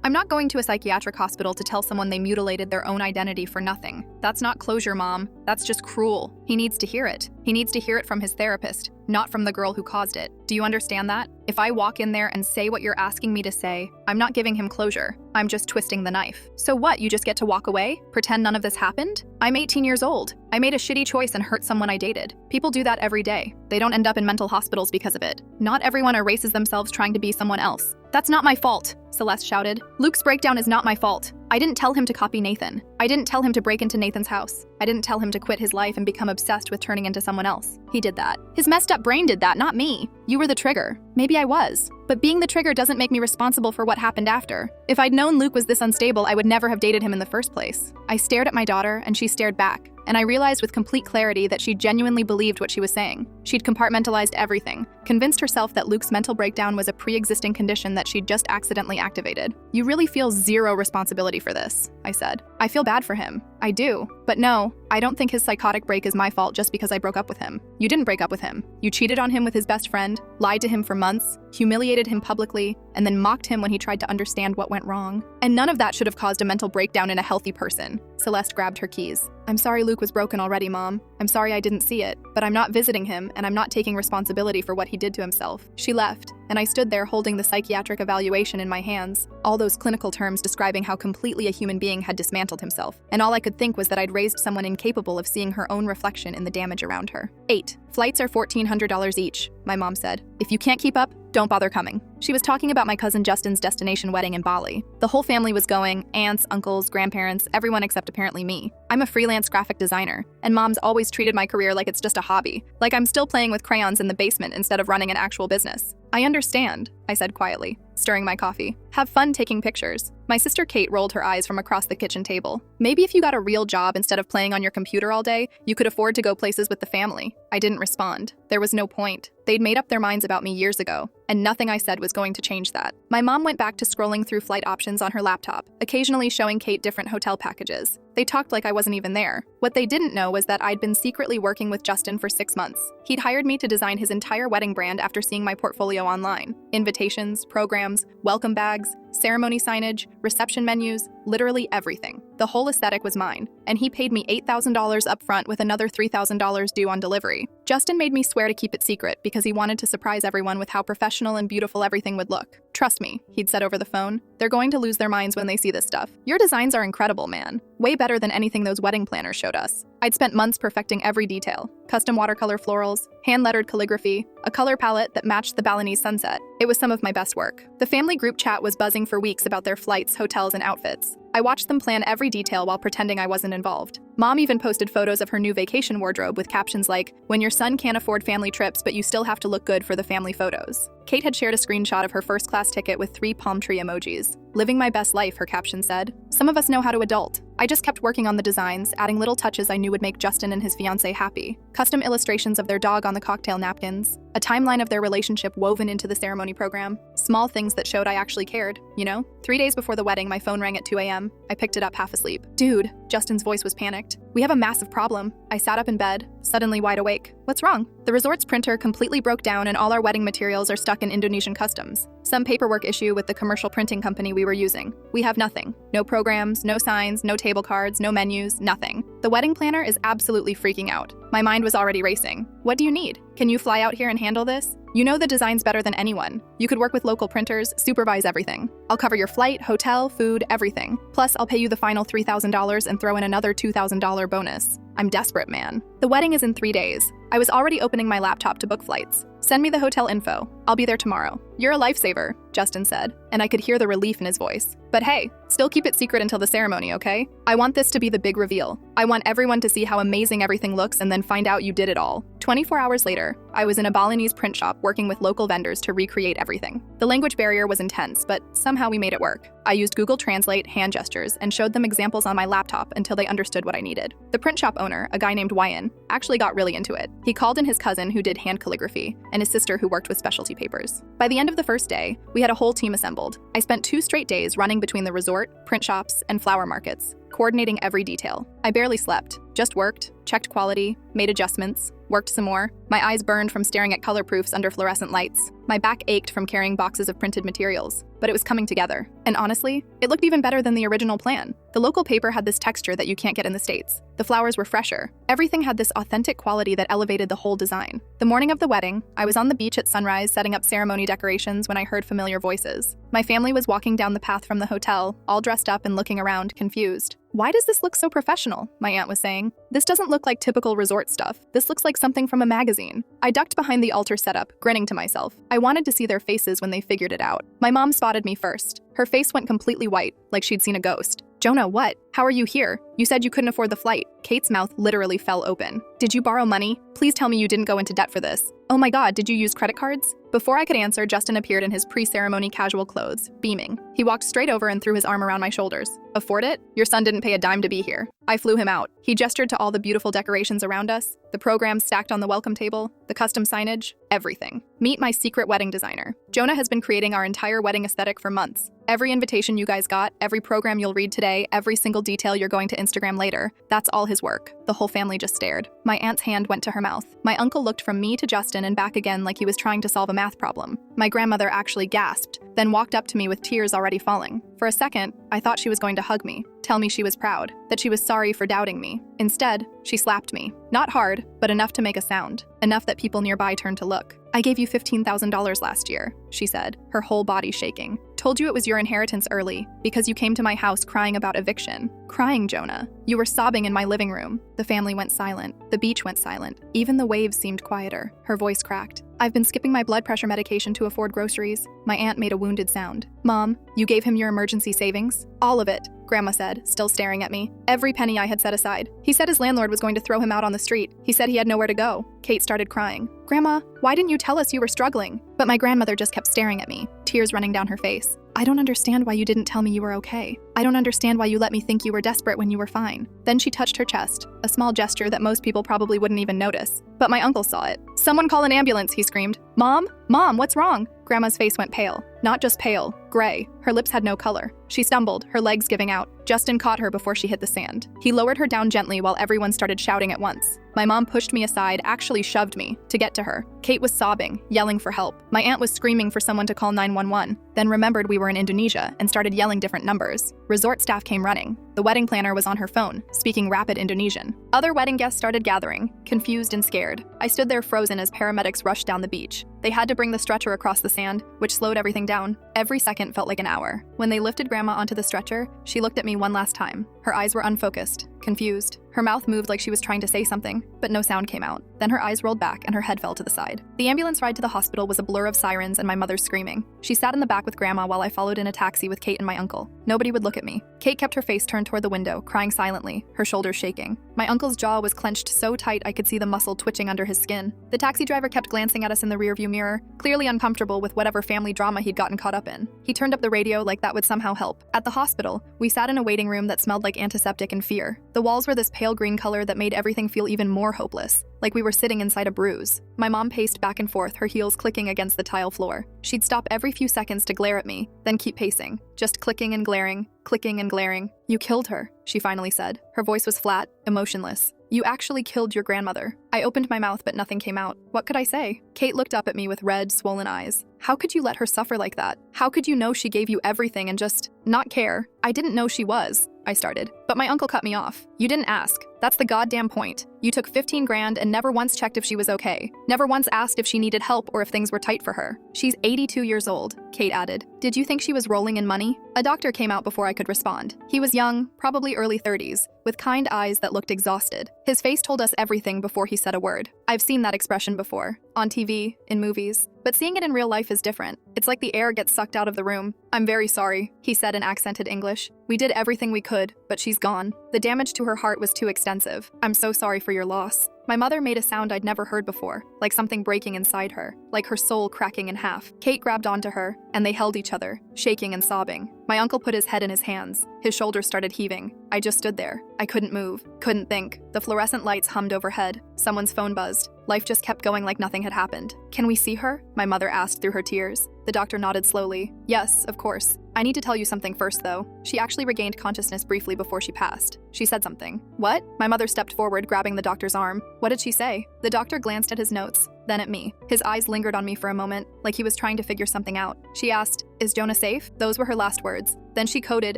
I'm not going to a psychiatric hospital to tell someone they mutilated their own identity for nothing. That's not closure, Mom. That's just cruel. He needs to hear it. He needs to hear it from his therapist, not from the girl who caused it. Do you understand that? If I walk in there and say what you're asking me to say, I'm not giving him closure. I'm just twisting the knife. So what, you just get to walk away? Pretend none of this happened? I'm 18 years old. I made a shitty choice and hurt someone I dated. People do that every day. They don't end up in mental hospitals because of it. Not everyone erases themselves trying to be someone else. That's not my fault, Celeste shouted. Luke's breakdown is not my fault. I didn't tell him to copy Nathan. I didn't tell him to break into Nathan's house. I didn't tell him to quit his life and become obsessed with turning into someone else. He did that. His messed up brain did that, not me. You were the trigger. Maybe I was. But being the trigger doesn't make me responsible for what happened after. If I'd known Luke was this unstable, I would never have dated him in the first place. I stared at my daughter, and she stared back. And I realized with complete clarity that she genuinely believed what she was saying. She'd compartmentalized everything, convinced herself that Luke's mental breakdown was a pre-existing condition that she'd just accidentally activated. You really feel zero responsibility for this, I said. I feel bad for him. I do. But no, I don't think his psychotic break is my fault just because I broke up with him. You didn't break up with him. You cheated on him with his best friend, lied to him for months, humiliated him publicly, and then mocked him when he tried to understand what went wrong. And none of that should have caused a mental breakdown in a healthy person. Celeste grabbed her keys. I'm sorry Luke was broken already, Mom. I'm sorry I didn't see it, but I'm not visiting him and I'm not taking responsibility for what he did to himself. She left, and I stood there holding the psychiatric evaluation in my hands, all those clinical terms describing how completely a human being had dismantled himself, and all I could think was that I'd raised someone incapable of seeing her own reflection in the damage around her. 8. Flights are $1,400 each, my mom said. If you can't keep up, don't bother coming. She was talking about my cousin Justin's destination wedding in Bali. The whole family was going, aunts, uncles, grandparents, everyone except apparently me. I'm a freelance graphic designer, and mom's always treated my career like it's just a hobby, like I'm still playing with crayons in the basement instead of running an actual business. I understand, I said quietly, stirring my coffee. Have fun taking pictures. My sister Kate rolled her eyes from across the kitchen table. Maybe if you got a real job instead of playing on your computer all day, you could afford to go places with the family. I didn't respond. There was no point. They'd made up their minds about me years ago, and nothing I said was going to change that. My mom went back to scrolling through flight options on her laptop, occasionally showing Kate different hotel packages. They talked like I wasn't even there. What they didn't know was that I'd been secretly working with Justin for 6 months. He'd hired me to design his entire wedding brand after seeing my portfolio online. Invitations, programs, welcome bags, ceremony signage, reception menus, literally everything. The whole aesthetic was mine, and he paid me $8,000 up front with another $3,000 due on delivery. Justin made me swear to keep it secret because he wanted to surprise everyone with how professional and beautiful everything would look. Trust me, he'd said over the phone, they're going to lose their minds when they see this stuff. Your designs are incredible, man. Way better than anything those wedding planners showed us. I'd spent months perfecting every detail. Custom watercolor florals, hand-lettered calligraphy, a color palette that matched the Balinese sunset. It was some of my best work. The family group chat was buzzing for weeks about their flights, hotels, and outfits. I watched them plan every detail while pretending I wasn't involved. Mom even posted photos of her new vacation wardrobe with captions like, "When your son can't afford family trips but you still have to look good for the family photos." Kate had shared a screenshot of her first-class ticket with 3 palm tree emojis. "Living my best life," her caption said. Some of us know how to adult. I just kept working on the designs, adding little touches I knew would make Justin and his fiancée happy. Custom illustrations of their dog on the cocktail napkins, a timeline of their relationship woven into the ceremony program. Small things that showed I actually cared, you know? 3 days before the wedding, my phone rang at 2 a.m. I picked it up half asleep. "Dude," Justin's voice was panicked. "We have a massive problem." I sat up in bed, suddenly wide awake. "What's wrong?" "The resort's printer completely broke down and all our wedding materials are stuck in Indonesian customs. Some paperwork issue with the commercial printing company we were using. We have nothing. No programs, no signs, no table cards, no menus, nothing. The wedding planner is absolutely freaking out. My mind was already racing. What do you need? Can you fly out here and handle this? You know the designs better than anyone. You could work with local printers, supervise everything. I'll cover your flight, hotel, food, everything. Plus, I'll pay you the final $3,000 and throw in another $2,000 bonus. I'm desperate, man. The wedding is in 3 days. I was already opening my laptop to book flights. Send me the hotel info. I'll be there tomorrow. You're a lifesaver. Justin said, and I could hear the relief in his voice. But hey, still keep it secret until the ceremony, okay? I want this to be the big reveal. I want everyone to see how amazing everything looks and then find out you did it all. 24 hours later, I was in a Balinese print shop working with local vendors to recreate everything. The language barrier was intense, but somehow we made it work. I used Google Translate, hand gestures, and showed them examples on my laptop until they understood what I needed. The print shop owner, a guy named Wyan, actually got really into it. He called in his cousin who did hand calligraphy and his sister who worked with specialty papers. By the end of the first day, we had a whole team assembled. I spent 2 straight days running between the resort, print shops, and flower markets, coordinating every detail. I barely slept, just worked, checked quality, made adjustments, worked some more. My eyes burned from staring at color proofs under fluorescent lights. My back ached from carrying boxes of printed materials, but it was coming together. And honestly, it looked even better than the original plan. The local paper had this texture that you can't get in the States. The flowers were fresher. Everything had this authentic quality that elevated the whole design. The morning of the wedding, I was on the beach at sunrise setting up ceremony decorations when I heard familiar voices. My family was walking down the path from the hotel, all dressed up and looking around, confused. "Why does this look so professional?" my aunt was saying. "This doesn't look like typical resort stuff. This looks like something from a magazine." I ducked behind the altar setup, grinning to myself. I wanted to see their faces when they figured it out. My mom spotted me first. Her face went completely white, like she'd seen a ghost. "Jonah, what? How are you here? You said you couldn't afford the flight." Kate's mouth literally fell open. "Did you borrow money? Please tell me you didn't go into debt for this. Oh my God, did you use credit cards?" Before I could answer, Justin appeared in his pre-ceremony casual clothes, beaming. He walked straight over and threw his arm around my shoulders. "Afford it? Your son didn't pay a dime to be here." I flew him out. He gestured to all the beautiful decorations around us, the programs stacked on the welcome table, the custom signage, everything. Meet my secret wedding designer. Jonah has been creating our entire wedding aesthetic for months. Every invitation you guys got, every program you'll read today, every single detail you're going to Instagram later, that's all his work. The whole family just stared. My aunt's hand went to her mouth. My uncle looked from me to Justin and back again like he was trying to solve a math problem. My grandmother actually gasped, then walked up to me with tears already falling. For a second, I thought she was going to hug me, tell me she was proud, that she was sorry for doubting me. Instead, she slapped me. Not hard, but enough to make a sound. Enough that people nearby turned to look. "I gave you $15,000 last year," she said, her whole body shaking. "Told you it was your inheritance early, because you came to my house crying about eviction." Crying, Jonah. "You were sobbing in my living room." The family went silent. The beach went silent. Even the waves seemed quieter. Her voice cracked. "I've been skipping my blood pressure medication to afford groceries." My aunt made a wounded sound. "Mom, you gave him your emergency savings?" "All of it," Grandma said, still staring at me. "Every penny I had set aside. He said his landlord was going to throw him out on the street. He said he had nowhere to go." Kate started crying. "Grandma, why didn't you tell us you were struggling?" But my grandmother just kept staring at me, tears running down her face. "I don't understand why you didn't tell me you were okay. I don't understand why you let me think you were desperate when you were fine." Then she touched her chest, a small gesture that most people probably wouldn't even notice. But my uncle saw it. "Someone call an ambulance," he screamed. "Mom? Mom, what's wrong?" Grandma's face went pale. Not just pale, gray. Her lips had no color. She stumbled, her legs giving out. Justin caught her before she hit the sand. He lowered her down gently while everyone started shouting at once. My mom pushed me aside, actually shoved me, to get to her. Kate was sobbing, yelling for help. My aunt was screaming for someone to call 911, then remembered we were in Indonesia and started yelling different numbers. Resort staff came running. The wedding planner was on her phone, speaking rapid Indonesian. Other wedding guests started gathering, confused and scared. I stood there frozen as paramedics rushed down the beach. They had to bring the stretcher across the sand, which slowed everything down. Every second felt like an hour. When they lifted Grandma onto the stretcher, she looked at me one last time. Her eyes were unfocused, confused. Her mouth moved like she was trying to say something, but no sound came out. Then her eyes rolled back and her head fell to the side. The ambulance ride to the hospital was a blur of sirens and my mother's screaming. She sat in the back with Grandma while I followed in a taxi with Kate and my uncle. Nobody would look at me. Kate kept her face turned toward the window, crying silently, her shoulders shaking. My uncle's jaw was clenched so tight I could see the muscle twitching under his skin. The taxi driver kept glancing at us in the rearview mirror, clearly uncomfortable with whatever family drama he'd gotten caught up in. He turned up the radio like that would somehow help. At the hospital, we sat in a waiting room that smelled like antiseptic and fear. The walls were this pale green color that made everything feel even more hopeless, like we were sitting inside a bruise. My mom paced back and forth, her heels clicking against the tile floor. She'd stop every few seconds to glare at me, then keep pacing, just clicking and glaring, clicking and glaring. "You killed her," she finally said. Her voice was flat, emotionless. "You actually killed your grandmother." I opened my mouth, but nothing came out. What could I say? Kate looked up at me with red, swollen eyes. "How could you let her suffer like that? How could you know she gave you everything and just not care?" "I didn't know she was," I started. But my uncle cut me off. You didn't ask. That's the goddamn point. You took 15 grand and never once checked if she was okay. Never once asked if she needed help or if things were tight for her. She's 82 years old, Kate added. Did you think she was rolling in money? A doctor came out before I could respond. He was young, probably early 30s, with kind eyes that looked exhausted. His face told us everything before he said a word. I've seen that expression before, on TV, in movies. But seeing it in real life is different. It's like the air gets sucked out of the room. I'm very sorry, he said in accented English. We did everything we could, but she's gone. The damage to her heart was too extensive. I'm so sorry for your loss. My mother made a sound I'd never heard before, like something breaking inside her, like her soul cracking in half. Kate grabbed onto her, and they held each other, shaking and sobbing. My uncle put his head in his hands. His shoulders started heaving. I just stood there. I couldn't move, couldn't think. The fluorescent lights hummed overhead. Someone's phone buzzed. Life just kept going like nothing had happened. Can we see her? My mother asked through her tears. The doctor nodded slowly. Yes, of course. I need to tell you something first, though. She actually regained consciousness briefly before she passed. She said something. What? My mother stepped forward, grabbing the doctor's arm. What did she say? The doctor glanced at his notes, then at me. His eyes lingered on me for a moment, like he was trying to figure something out. She asked, "Is Jonah safe?" Those were her last words. Then she coded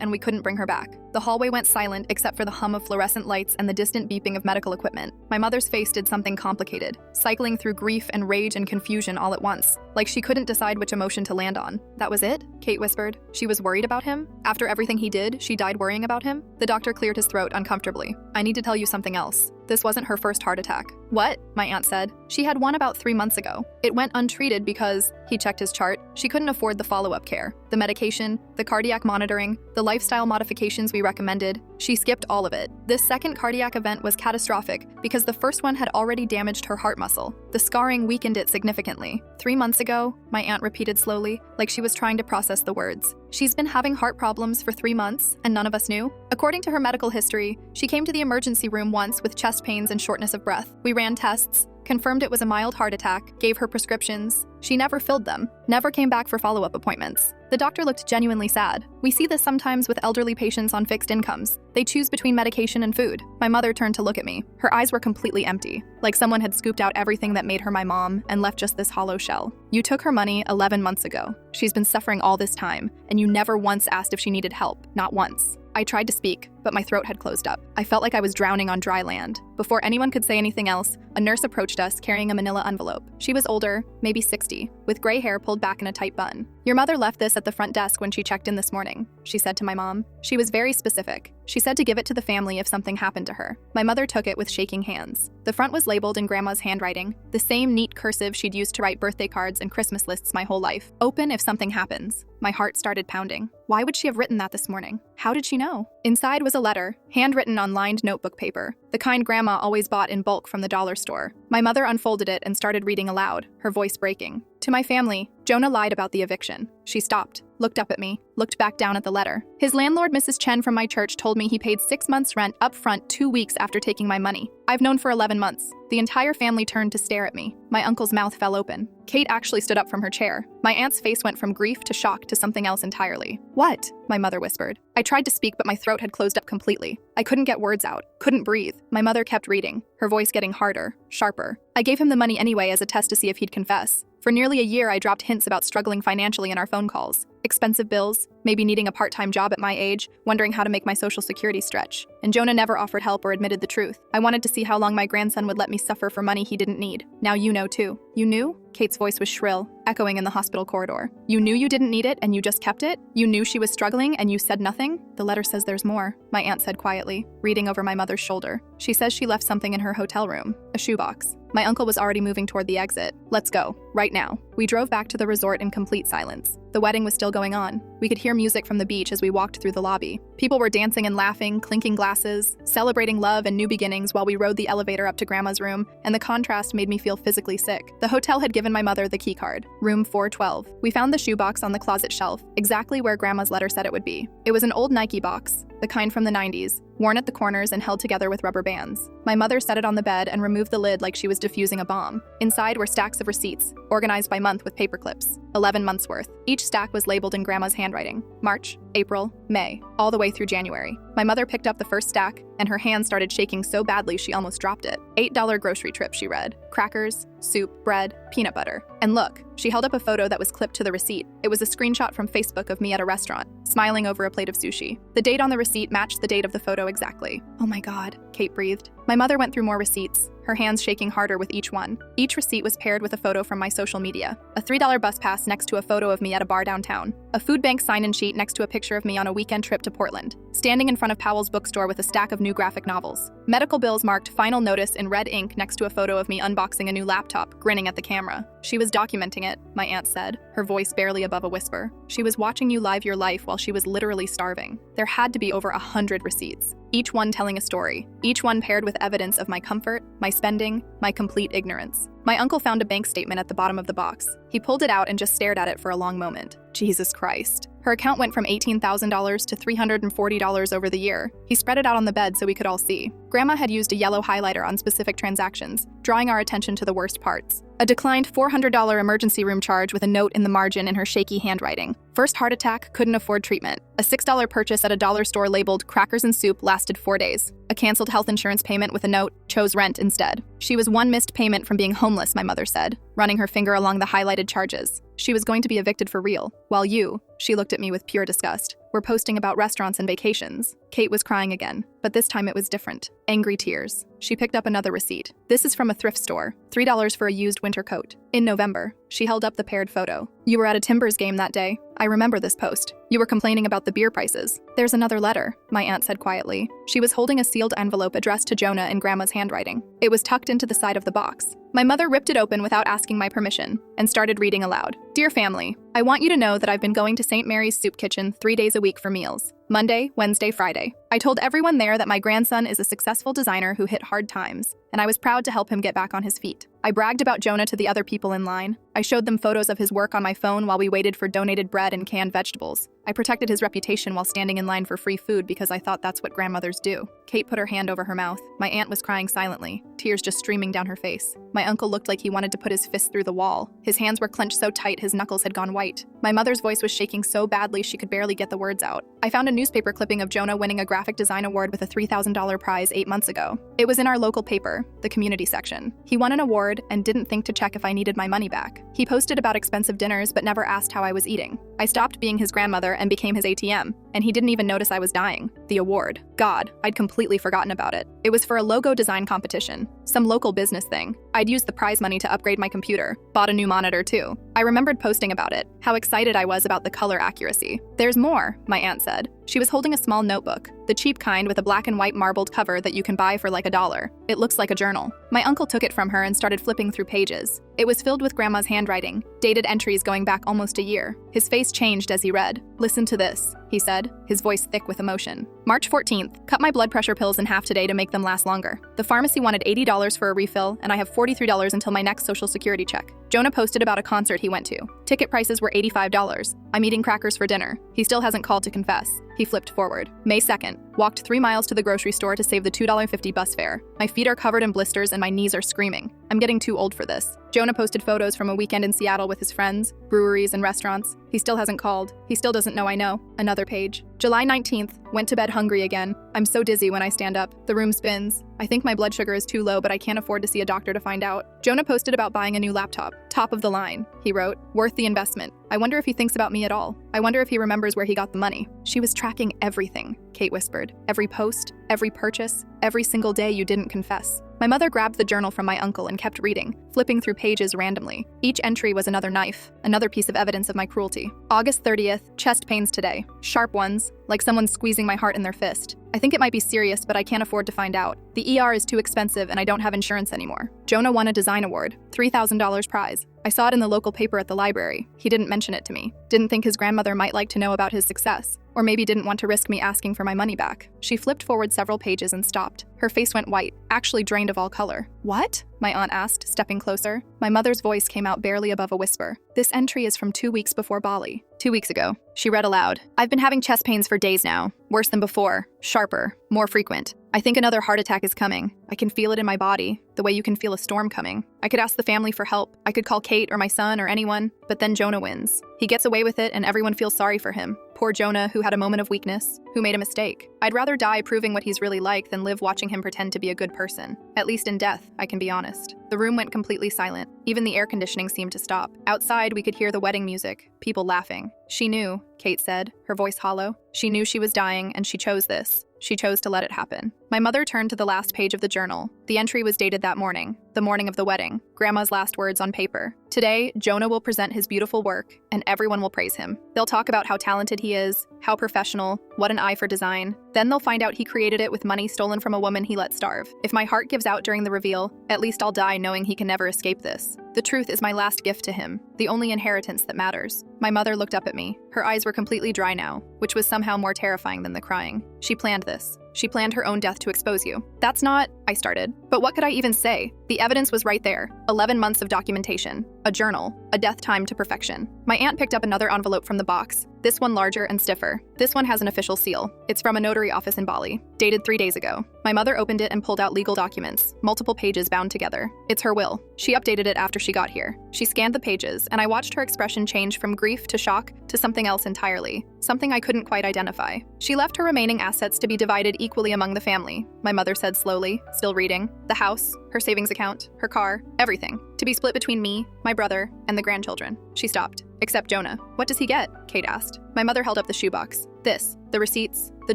and we couldn't bring her back. The hallway went silent except for the hum of fluorescent lights and the distant beeping of medical equipment. My mother's face did something complicated, cycling through grief and rage and confusion all at once, like she couldn't decide which emotion to land on. That was it? Kate whispered. She was worried about him? After everything he did, she died worrying about him? The doctor cleared his throat uncomfortably. I need to tell you something else. This wasn't her first heart attack. What? My aunt said. She had one about 3 months ago. It went untreated because, he checked his chart, she couldn't afford the follow-up care. The medication, the cardiac monitoring, the lifestyle modifications we recommended, she skipped all of it. This second cardiac event was catastrophic because the first one had already damaged her heart muscle. The scarring weakened it significantly. 3 months ago, my aunt repeated slowly, like she was trying to process the words. She's been having heart problems for 3 months, and none of us knew? According to her medical history, she came to the emergency room once with chest pains and shortness of breath. We ran tests, confirmed it was a mild heart attack, gave her prescriptions. She never filled them, never came back for follow-up appointments. The doctor looked genuinely sad. We see this sometimes with elderly patients on fixed incomes. They choose between medication and food. My mother turned to look at me. Her eyes were completely empty, like someone had scooped out everything that made her my mom and left just this hollow shell. You took her money 11 months ago. She's been suffering all this time, and you never once asked if she needed help. Not once. I tried to speak, but my throat had closed up. I felt like I was drowning on dry land. Before anyone could say anything else, a nurse approached us carrying a manila envelope. She was older, maybe 60, with gray hair pulled back in a tight bun. Your mother left this at the front desk when she checked in this morning, she said to my mom. She was very specific. She said to give it to the family if something happened to her. My mother took it with shaking hands. The front was labeled in Grandma's handwriting, the same neat cursive she'd used to write birthday cards and Christmas lists my whole life. Open if something happens. My heart started pounding. Why would she have written that this morning? How did she know? Inside was a letter, handwritten on lined notebook paper, the kind Grandma always bought in bulk from the dollar store. My mother unfolded it and started reading aloud, her voice breaking. To my family, Jonah lied about the eviction. She stopped, looked up at me, looked back down at the letter. His landlord, Mrs. Chen from my church, told me he paid 6 months' rent up front 2 weeks after taking my money. I've known for 11 months. The entire family turned to stare at me. My uncle's mouth fell open. Kate actually stood up from her chair. My aunt's face went from grief to shock to something else entirely. What? My mother whispered. I tried to speak, but my throat had closed up completely. I couldn't get words out, couldn't breathe. My mother kept reading, her voice getting harder, sharper. I gave him the money anyway as a test to see if he'd confess. For nearly a year, I dropped hints about struggling financially in our phone calls. Expensive bills, maybe needing a part-time job at my age, wondering how to make my social security stretch. And Jonah never offered help or admitted the truth. I wanted to see how long my grandson would let me suffer for money he didn't need. Now you know too. You knew? Kate's voice was shrill, echoing in the hospital corridor. You knew you didn't need it and you just kept it? You knew she was struggling and you said nothing? The letter says there's more, my aunt said quietly, reading over my mother's shoulder. She says she left something in her hotel room, a shoebox. My uncle was already moving toward the exit. Let's go, right now. We drove back to the resort in complete silence. The wedding was still going on. We could hear music from the beach as we walked through the lobby. People were dancing and laughing, clinking glasses, celebrating love and new beginnings while we rode the elevator up to Grandma's room, and the contrast made me feel physically sick. The hotel had given my mother the key card, room 412. We found the shoebox on the closet shelf, exactly where Grandma's letter said it would be. It was an old Nike box, the kind from the 90s, worn at the corners and held together with rubber bands. My mother set it on the bed and removed the lid like she was defusing a bomb. Inside were stacks of receipts, organized by month with paper clips. 11 months worth. Each stack was labeled in Grandma's handwriting. March, April, May, all the way through January. My mother picked up the first stack, and her hand started shaking so badly she almost dropped it. $8 grocery trip, she read. Crackers, soup, bread, peanut butter. And look, she held up a photo that was clipped to the receipt. It was a screenshot from Facebook of me at a restaurant, smiling over a plate of sushi. The date on the receipt matched the date of the photo exactly. Oh my God, Kate breathed. My mother went through more receipts, her hands shaking harder with each one. Each receipt was paired with a photo from my social media. A $3 bus pass next to a photo of me at a bar downtown. A food bank sign-in sheet next to a picture of me on a weekend trip to Portland. Standing in front of Powell's bookstore with a stack of new graphic novels. Medical bills marked final notice in red ink next to a photo of me unboxing a new laptop, grinning at the camera. She was documenting it, my aunt said, her voice barely above a whisper. She was watching you live your life while she was literally starving. There had to be over 100 receipts, each one telling a story, each one paired with evidence of my comfort, my spending, my complete ignorance. My uncle found a bank statement at the bottom of the box. He pulled it out and just stared at it for a long moment. Jesus Christ. Her account went from $18,000 to $340 over the year. He spread it out on the bed so we could all see. Grandma had used a yellow highlighter on specific transactions, drawing our attention to the worst parts. A declined $400 emergency room charge with a note in the margin in her shaky handwriting. First heart attack, couldn't afford treatment. A $6 purchase at a dollar store labeled crackers and soup lasted 4 days. A canceled health insurance payment with a note, chose rent instead. She was one missed payment from being homeless, my mother said, running her finger along the highlighted charges. She was going to be evicted for real, while you, she looked at me with pure disgust, were posting about restaurants and vacations. Kate was crying again, but this time it was different. Angry tears. She picked up another receipt. This is from a thrift store. $3 for a used winter coat. In November, she held up the paired photo. You were at a Timbers game that day. I remember this post. You were complaining about the beer prices. There's another letter, my aunt said quietly. She was holding a sealed envelope addressed to Jonah in Grandma's handwriting. It was tucked into the side of the box. My mother ripped it open without asking my permission and started reading aloud. Dear family, I want you to know that I've been going to St. Mary's Soup Kitchen 3 days a week for meals. Monday, Wednesday, Friday. I told everyone there that my grandson is a successful designer who hit hard times, and I was proud to help him get back on his feet. I bragged about Jonah to the other people in line. I showed them photos of his work on my phone while we waited for donated bread and canned vegetables. I protected his reputation while standing in line for free food because I thought that's what grandmothers do. Kate put her hand over her mouth. My aunt was crying silently, tears just streaming down her face. My uncle looked like he wanted to put his fist through the wall. His hands were clenched so tight his knuckles had gone white. My mother's voice was shaking so badly she could barely get the words out. I found a newspaper clipping of Jonah winning a graphic design award with a $3,000 prize 8 months ago. It was in our local paper, the community section. He won an award and didn't think to check if I needed my money back. He posted about expensive dinners but never asked how I was eating. I stopped being his grandmother and became his ATM, and he didn't even notice I was dying. The award. God, I'd completely forgotten about it. It was for a logo design competition, some local business thing. I'd used the prize money to upgrade my computer, bought a new monitor too. I remembered posting about it, how excited I was about the color accuracy. There's more, my aunt said. She was holding a small notebook, the cheap kind with a black and white marbled cover that you can buy for like $1. It looks like a journal. My uncle took it from her and started flipping through pages. It was filled with Grandma's handwriting, dated entries going back almost a year. His face changed as he read. Listen to this, he said, his voice thick with emotion. March 14th, cut my blood pressure pills in half today to make them last longer. The pharmacy wanted $80 for a refill, and I have $43 until my next Social Security check. Jonah posted about a concert he went to. Ticket prices were $85. I'm eating crackers for dinner. He still hasn't called to confess. He flipped forward. May 2nd, walked 3 miles to the grocery store to save the $2.50 bus fare. My feet are covered in blisters and my knees are screaming. I'm getting too old for this. Jonah posted photos from a weekend in Seattle with his friends, breweries, and restaurants. He still hasn't called. He still doesn't know I know. Another page. July 19th, went to bed hungry again. I'm so dizzy when I stand up. The room spins. I think my blood sugar is too low, but I can't afford to see a doctor to find out. Jonah posted about buying a new laptop. Top of the line, he wrote. Worth the investment. I wonder if he thinks about me at all. I wonder if he remembers where he got the money. She was tracking everything, Kate whispered. Every post, every purchase, every single day you didn't confess. My mother grabbed the journal from my uncle and kept reading, flipping through pages randomly. Each entry was another knife, another piece of evidence of my cruelty. August 30th, chest pains today. Sharp ones, like someone squeezing my heart in their fist. I think it might be serious, but I can't afford to find out. The ER is too expensive and I don't have insurance anymore. Jonah won a design award, $3,000 prize. I saw it in the local paper at the library. He didn't mention it to me. Didn't think his grandmother might like to know about his success. Or maybe didn't want to risk me asking for my money back. She flipped forward several pages and stopped. Her face went white, actually drained of all color. What? My aunt asked, stepping closer. My mother's voice came out barely above a whisper. This entry is from 2 weeks before Bali. 2 weeks ago. She read aloud. I've been having chest pains for days now. Worse than before. Sharper. More frequent. I think another heart attack is coming. I can feel it in my body, the way you can feel a storm coming. I could ask the family for help. I could call Kate or my son or anyone, but then Jonah wins. He gets away with it and everyone feels sorry for him. Poor Jonah, who had a moment of weakness, who made a mistake. I'd rather die proving what he's really like than live watching him pretend to be a good person. At least in death, I can be honest. The room went completely silent. Even the air conditioning seemed to stop. Outside, we could hear the wedding music, people laughing. She knew, Kate said, her voice hollow. She knew she was dying and she chose this. She chose to let it happen. My mother turned to the last page of the journal. The entry was dated that morning, the morning of the wedding. Grandma's last words on paper. Today, Jonah will present his beautiful work, and everyone will praise him. They'll talk about how talented he is, how professional, what an eye for design. Then they'll find out he created it with money stolen from a woman he let starve. If my heart gives out during the reveal, at least I'll die knowing he can never escape this. The truth is my last gift to him, the only inheritance that matters. My mother looked up at me. Her eyes were completely dry now, which was somehow more terrifying than the crying. She planned this. She planned her own death to expose you. That's not, I started. But what could I even say? The evidence was right there. 11 months of documentation, a journal, a death timed to perfection. My aunt picked up another envelope from the box, this one larger and stiffer. This one has an official seal. It's from a notary office in Bali, dated 3 days ago. My mother opened it and pulled out legal documents, multiple pages bound together. It's her will. She updated it after she got here. She scanned the pages, and I watched her expression change from grief to shock to something else entirely, something I couldn't quite identify. She left her remaining assets to be divided equally among the family, my mother said slowly, still reading. The house, her savings account, her car, everything, to be split between me, my brother, and the grandchildren. She stopped. Except Jonah. What does he get? Kate asked. My mother held up the shoebox. This, the receipts, the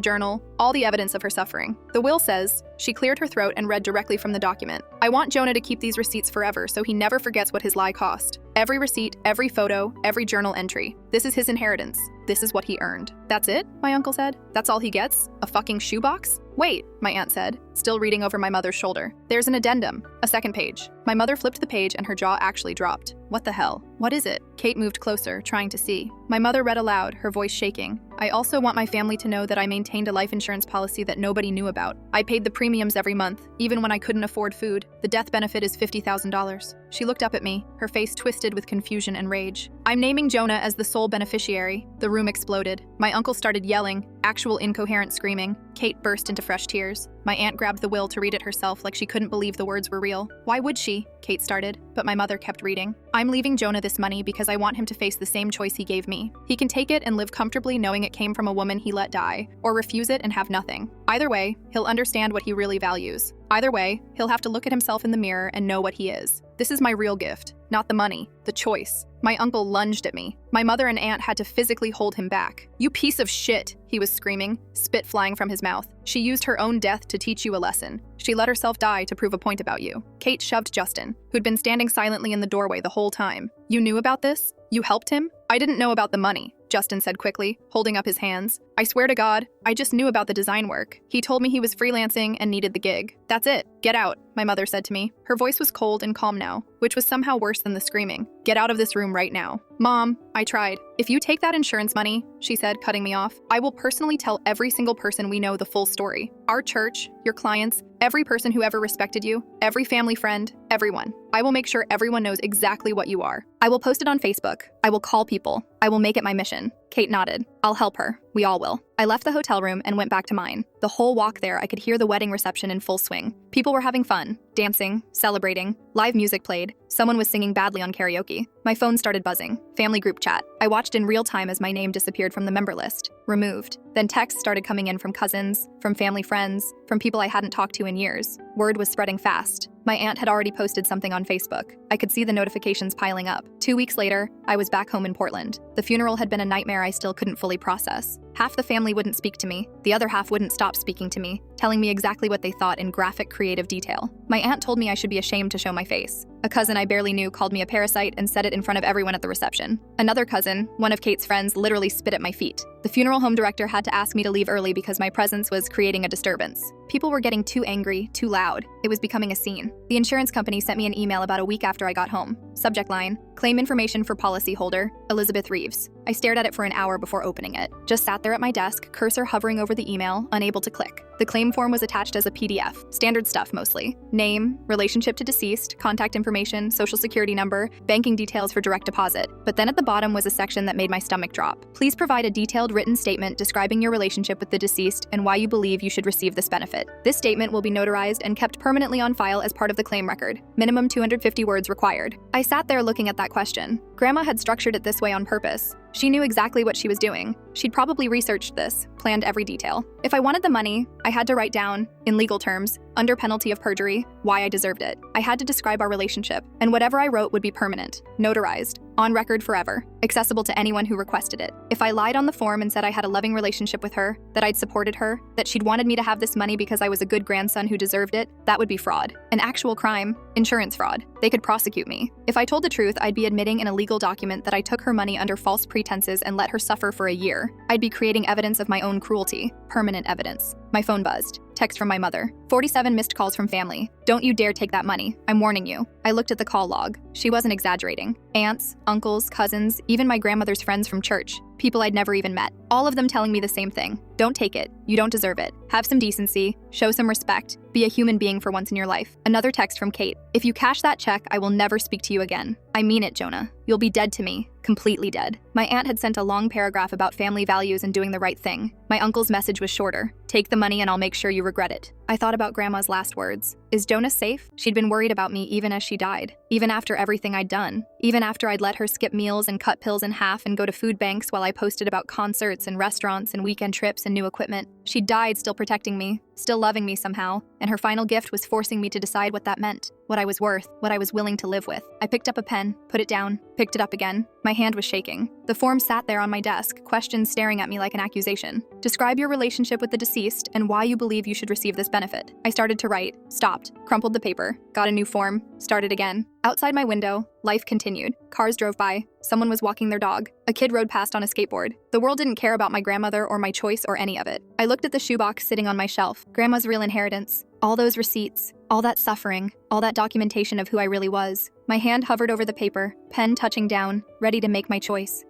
journal, all the evidence of her suffering. The will says, she cleared her throat and read directly from the document. I want Jonah to keep these receipts forever so he never forgets what his lie cost. Every receipt, every photo, every journal entry. This is his inheritance. This is what he earned. That's it? My uncle said. That's all he gets? A fucking shoebox? Wait, my aunt said, still reading over my mother's shoulder. There's an addendum, a second page. My mother flipped the page and her jaw actually dropped. What the hell? What is it? Kate moved closer, trying to see. My mother read aloud, her voice shaking. I also want my family to know that I maintained a life insurance policy that nobody knew about. I paid the premiums every month, even when I couldn't afford food. The death benefit is $50,000. She looked up at me, her face twisted with confusion and rage. I'm naming Jonah as the sole beneficiary. The room exploded. My uncle started yelling, actual incoherent screaming. Kate burst into fresh tears. My aunt grabbed the will to read it herself like she couldn't believe the words were real. Why would she? Kate started, but my mother kept reading. I'm leaving Jonah this money because I want him to face the same choice he gave me. He can take it and live comfortably knowing it came from a woman he let die, or refuse it and have nothing. Either way, he'll understand what he really values. Either way, he'll have to look at himself in the mirror and know what he is. This is my real gift, not the money, the choice. My uncle lunged at me. My mother and aunt had to physically hold him back. You piece of shit, he was screaming, spit flying from his mouth. She used her own death to teach you a lesson. She let herself die to prove a point about you. Kate shoved Justin, who'd been standing silently in the doorway the whole time. You knew about this? You helped him? I didn't know about the money, Justin said quickly, holding up his hands. I swear to God, I just knew about the design work. He told me he was freelancing and needed the gig. That's it. Get out, my mother said to me. Her voice was cold and calm now, which was somehow worse than the screaming. Get out of this room right now. Mom, I tried. If you take that insurance money, she said, cutting me off, I will personally tell every single person we know the full story. Our church, your clients, every person who ever respected you, every family friend, everyone. I will make sure everyone knows exactly what you are. I will post it on Facebook. I will call people. I will make it my mission. Kate nodded. I'll help her. We all will. I left the hotel room and went back to mine. The whole walk there, I could hear the wedding reception in full swing. People were having fun, dancing, celebrating. Live music played. Someone was singing badly on karaoke. My phone started buzzing. Family group chat. I watched in real time as my name disappeared from the member list. Removed. Then texts started coming in from cousins, from family friends, from people I hadn't talked to in years. Word was spreading fast. My aunt had already posted something on Facebook. I could see the notifications piling up. 2 weeks later, I was back home in Portland. The funeral had been a nightmare I still couldn't fully process. Half the family wouldn't speak to me. The other half wouldn't stop speaking to me, telling me exactly what they thought in graphic, creative detail. My aunt told me I should be ashamed to show my face. A cousin I barely knew called me a parasite and said it in front of everyone at the reception. Another cousin, one of Kate's friends, literally spit at my feet. The funeral home director had to ask me to leave early because my presence was creating a disturbance. People were getting too angry, too loud. It was becoming a scene. The insurance company sent me an email about a week after I got home. Subject line, Claim information for policyholder, Elizabeth Reeves. I stared at it for an hour before opening it. Just sat there at my desk, cursor hovering over the email, unable to click. The claim form was attached as a PDF, standard stuff mostly. Name, relationship to deceased, contact information, social security number, banking details for direct deposit. But then at the bottom was a section that made my stomach drop. Please provide a detailed written statement describing your relationship with the deceased and why you believe you should receive this benefit. This statement will be notarized and kept permanently on file as part of the claim record. Minimum 250 words required. I sat there looking at that question. Grandma had structured it this way on purpose. She knew exactly what she was doing. She'd probably researched this, planned every detail. If I wanted the money, I had to write down, in legal terms, under penalty of perjury, why I deserved it. I had to describe our relationship, and whatever I wrote would be permanent, notarized, on record forever, accessible to anyone who requested it. If I lied on the form and said I had a loving relationship with her, that I'd supported her, that she'd wanted me to have this money because I was a good grandson who deserved it, that would be fraud. An actual crime, insurance fraud. They could prosecute me. If I told the truth, I'd be admitting in a legal document that I took her money under false pretenses and let her suffer for a year. I'd be creating evidence of my own cruelty, permanent evidence. My phone buzzed. Text from my mother. 47 missed calls from family. Don't you dare take that money. I'm warning you. I looked at the call log. She wasn't exaggerating. Aunts, uncles, cousins, even my grandmother's friends from church. People I'd never even met. All of them telling me the same thing. Don't take it. You don't deserve it. Have some decency. Show some respect. Be a human being for once in your life. Another text from Kate. If you cash that check, I will never speak to you again. I mean it, Jonah. You'll be dead to me. Completely dead. My aunt had sent a long paragraph about family values and doing the right thing. My uncle's message was shorter. Take the money and I'll make sure you regret it. I thought about Grandma's last words. Is Jonah safe? She'd been worried about me even as she died. Even after everything I'd done. Even after I'd let her skip meals and cut pills in half and go to food banks while I posted about concerts and restaurants and weekend trips and new equipment. She died still protecting me, still loving me somehow, and her final gift was forcing me to decide what that meant, what I was worth, what I was willing to live with. I picked up a pen, put it down, picked it up again. My hand was shaking. The form sat there on my desk, questions staring at me like an accusation. Describe your relationship with the deceased and why you believe you should receive this benefit. I started to write, stopped, crumpled the paper, got a new form, started again. Outside my window, life continued. Cars drove by. Someone was walking their dog. A kid rode past on a skateboard. The world didn't care about my grandmother or my choice or any of it. I looked at the shoebox sitting on my shelf. Grandma's real inheritance. All those receipts. All that suffering. All that documentation of who I really was. My hand hovered over the paper, pen touching down, ready to make my choice.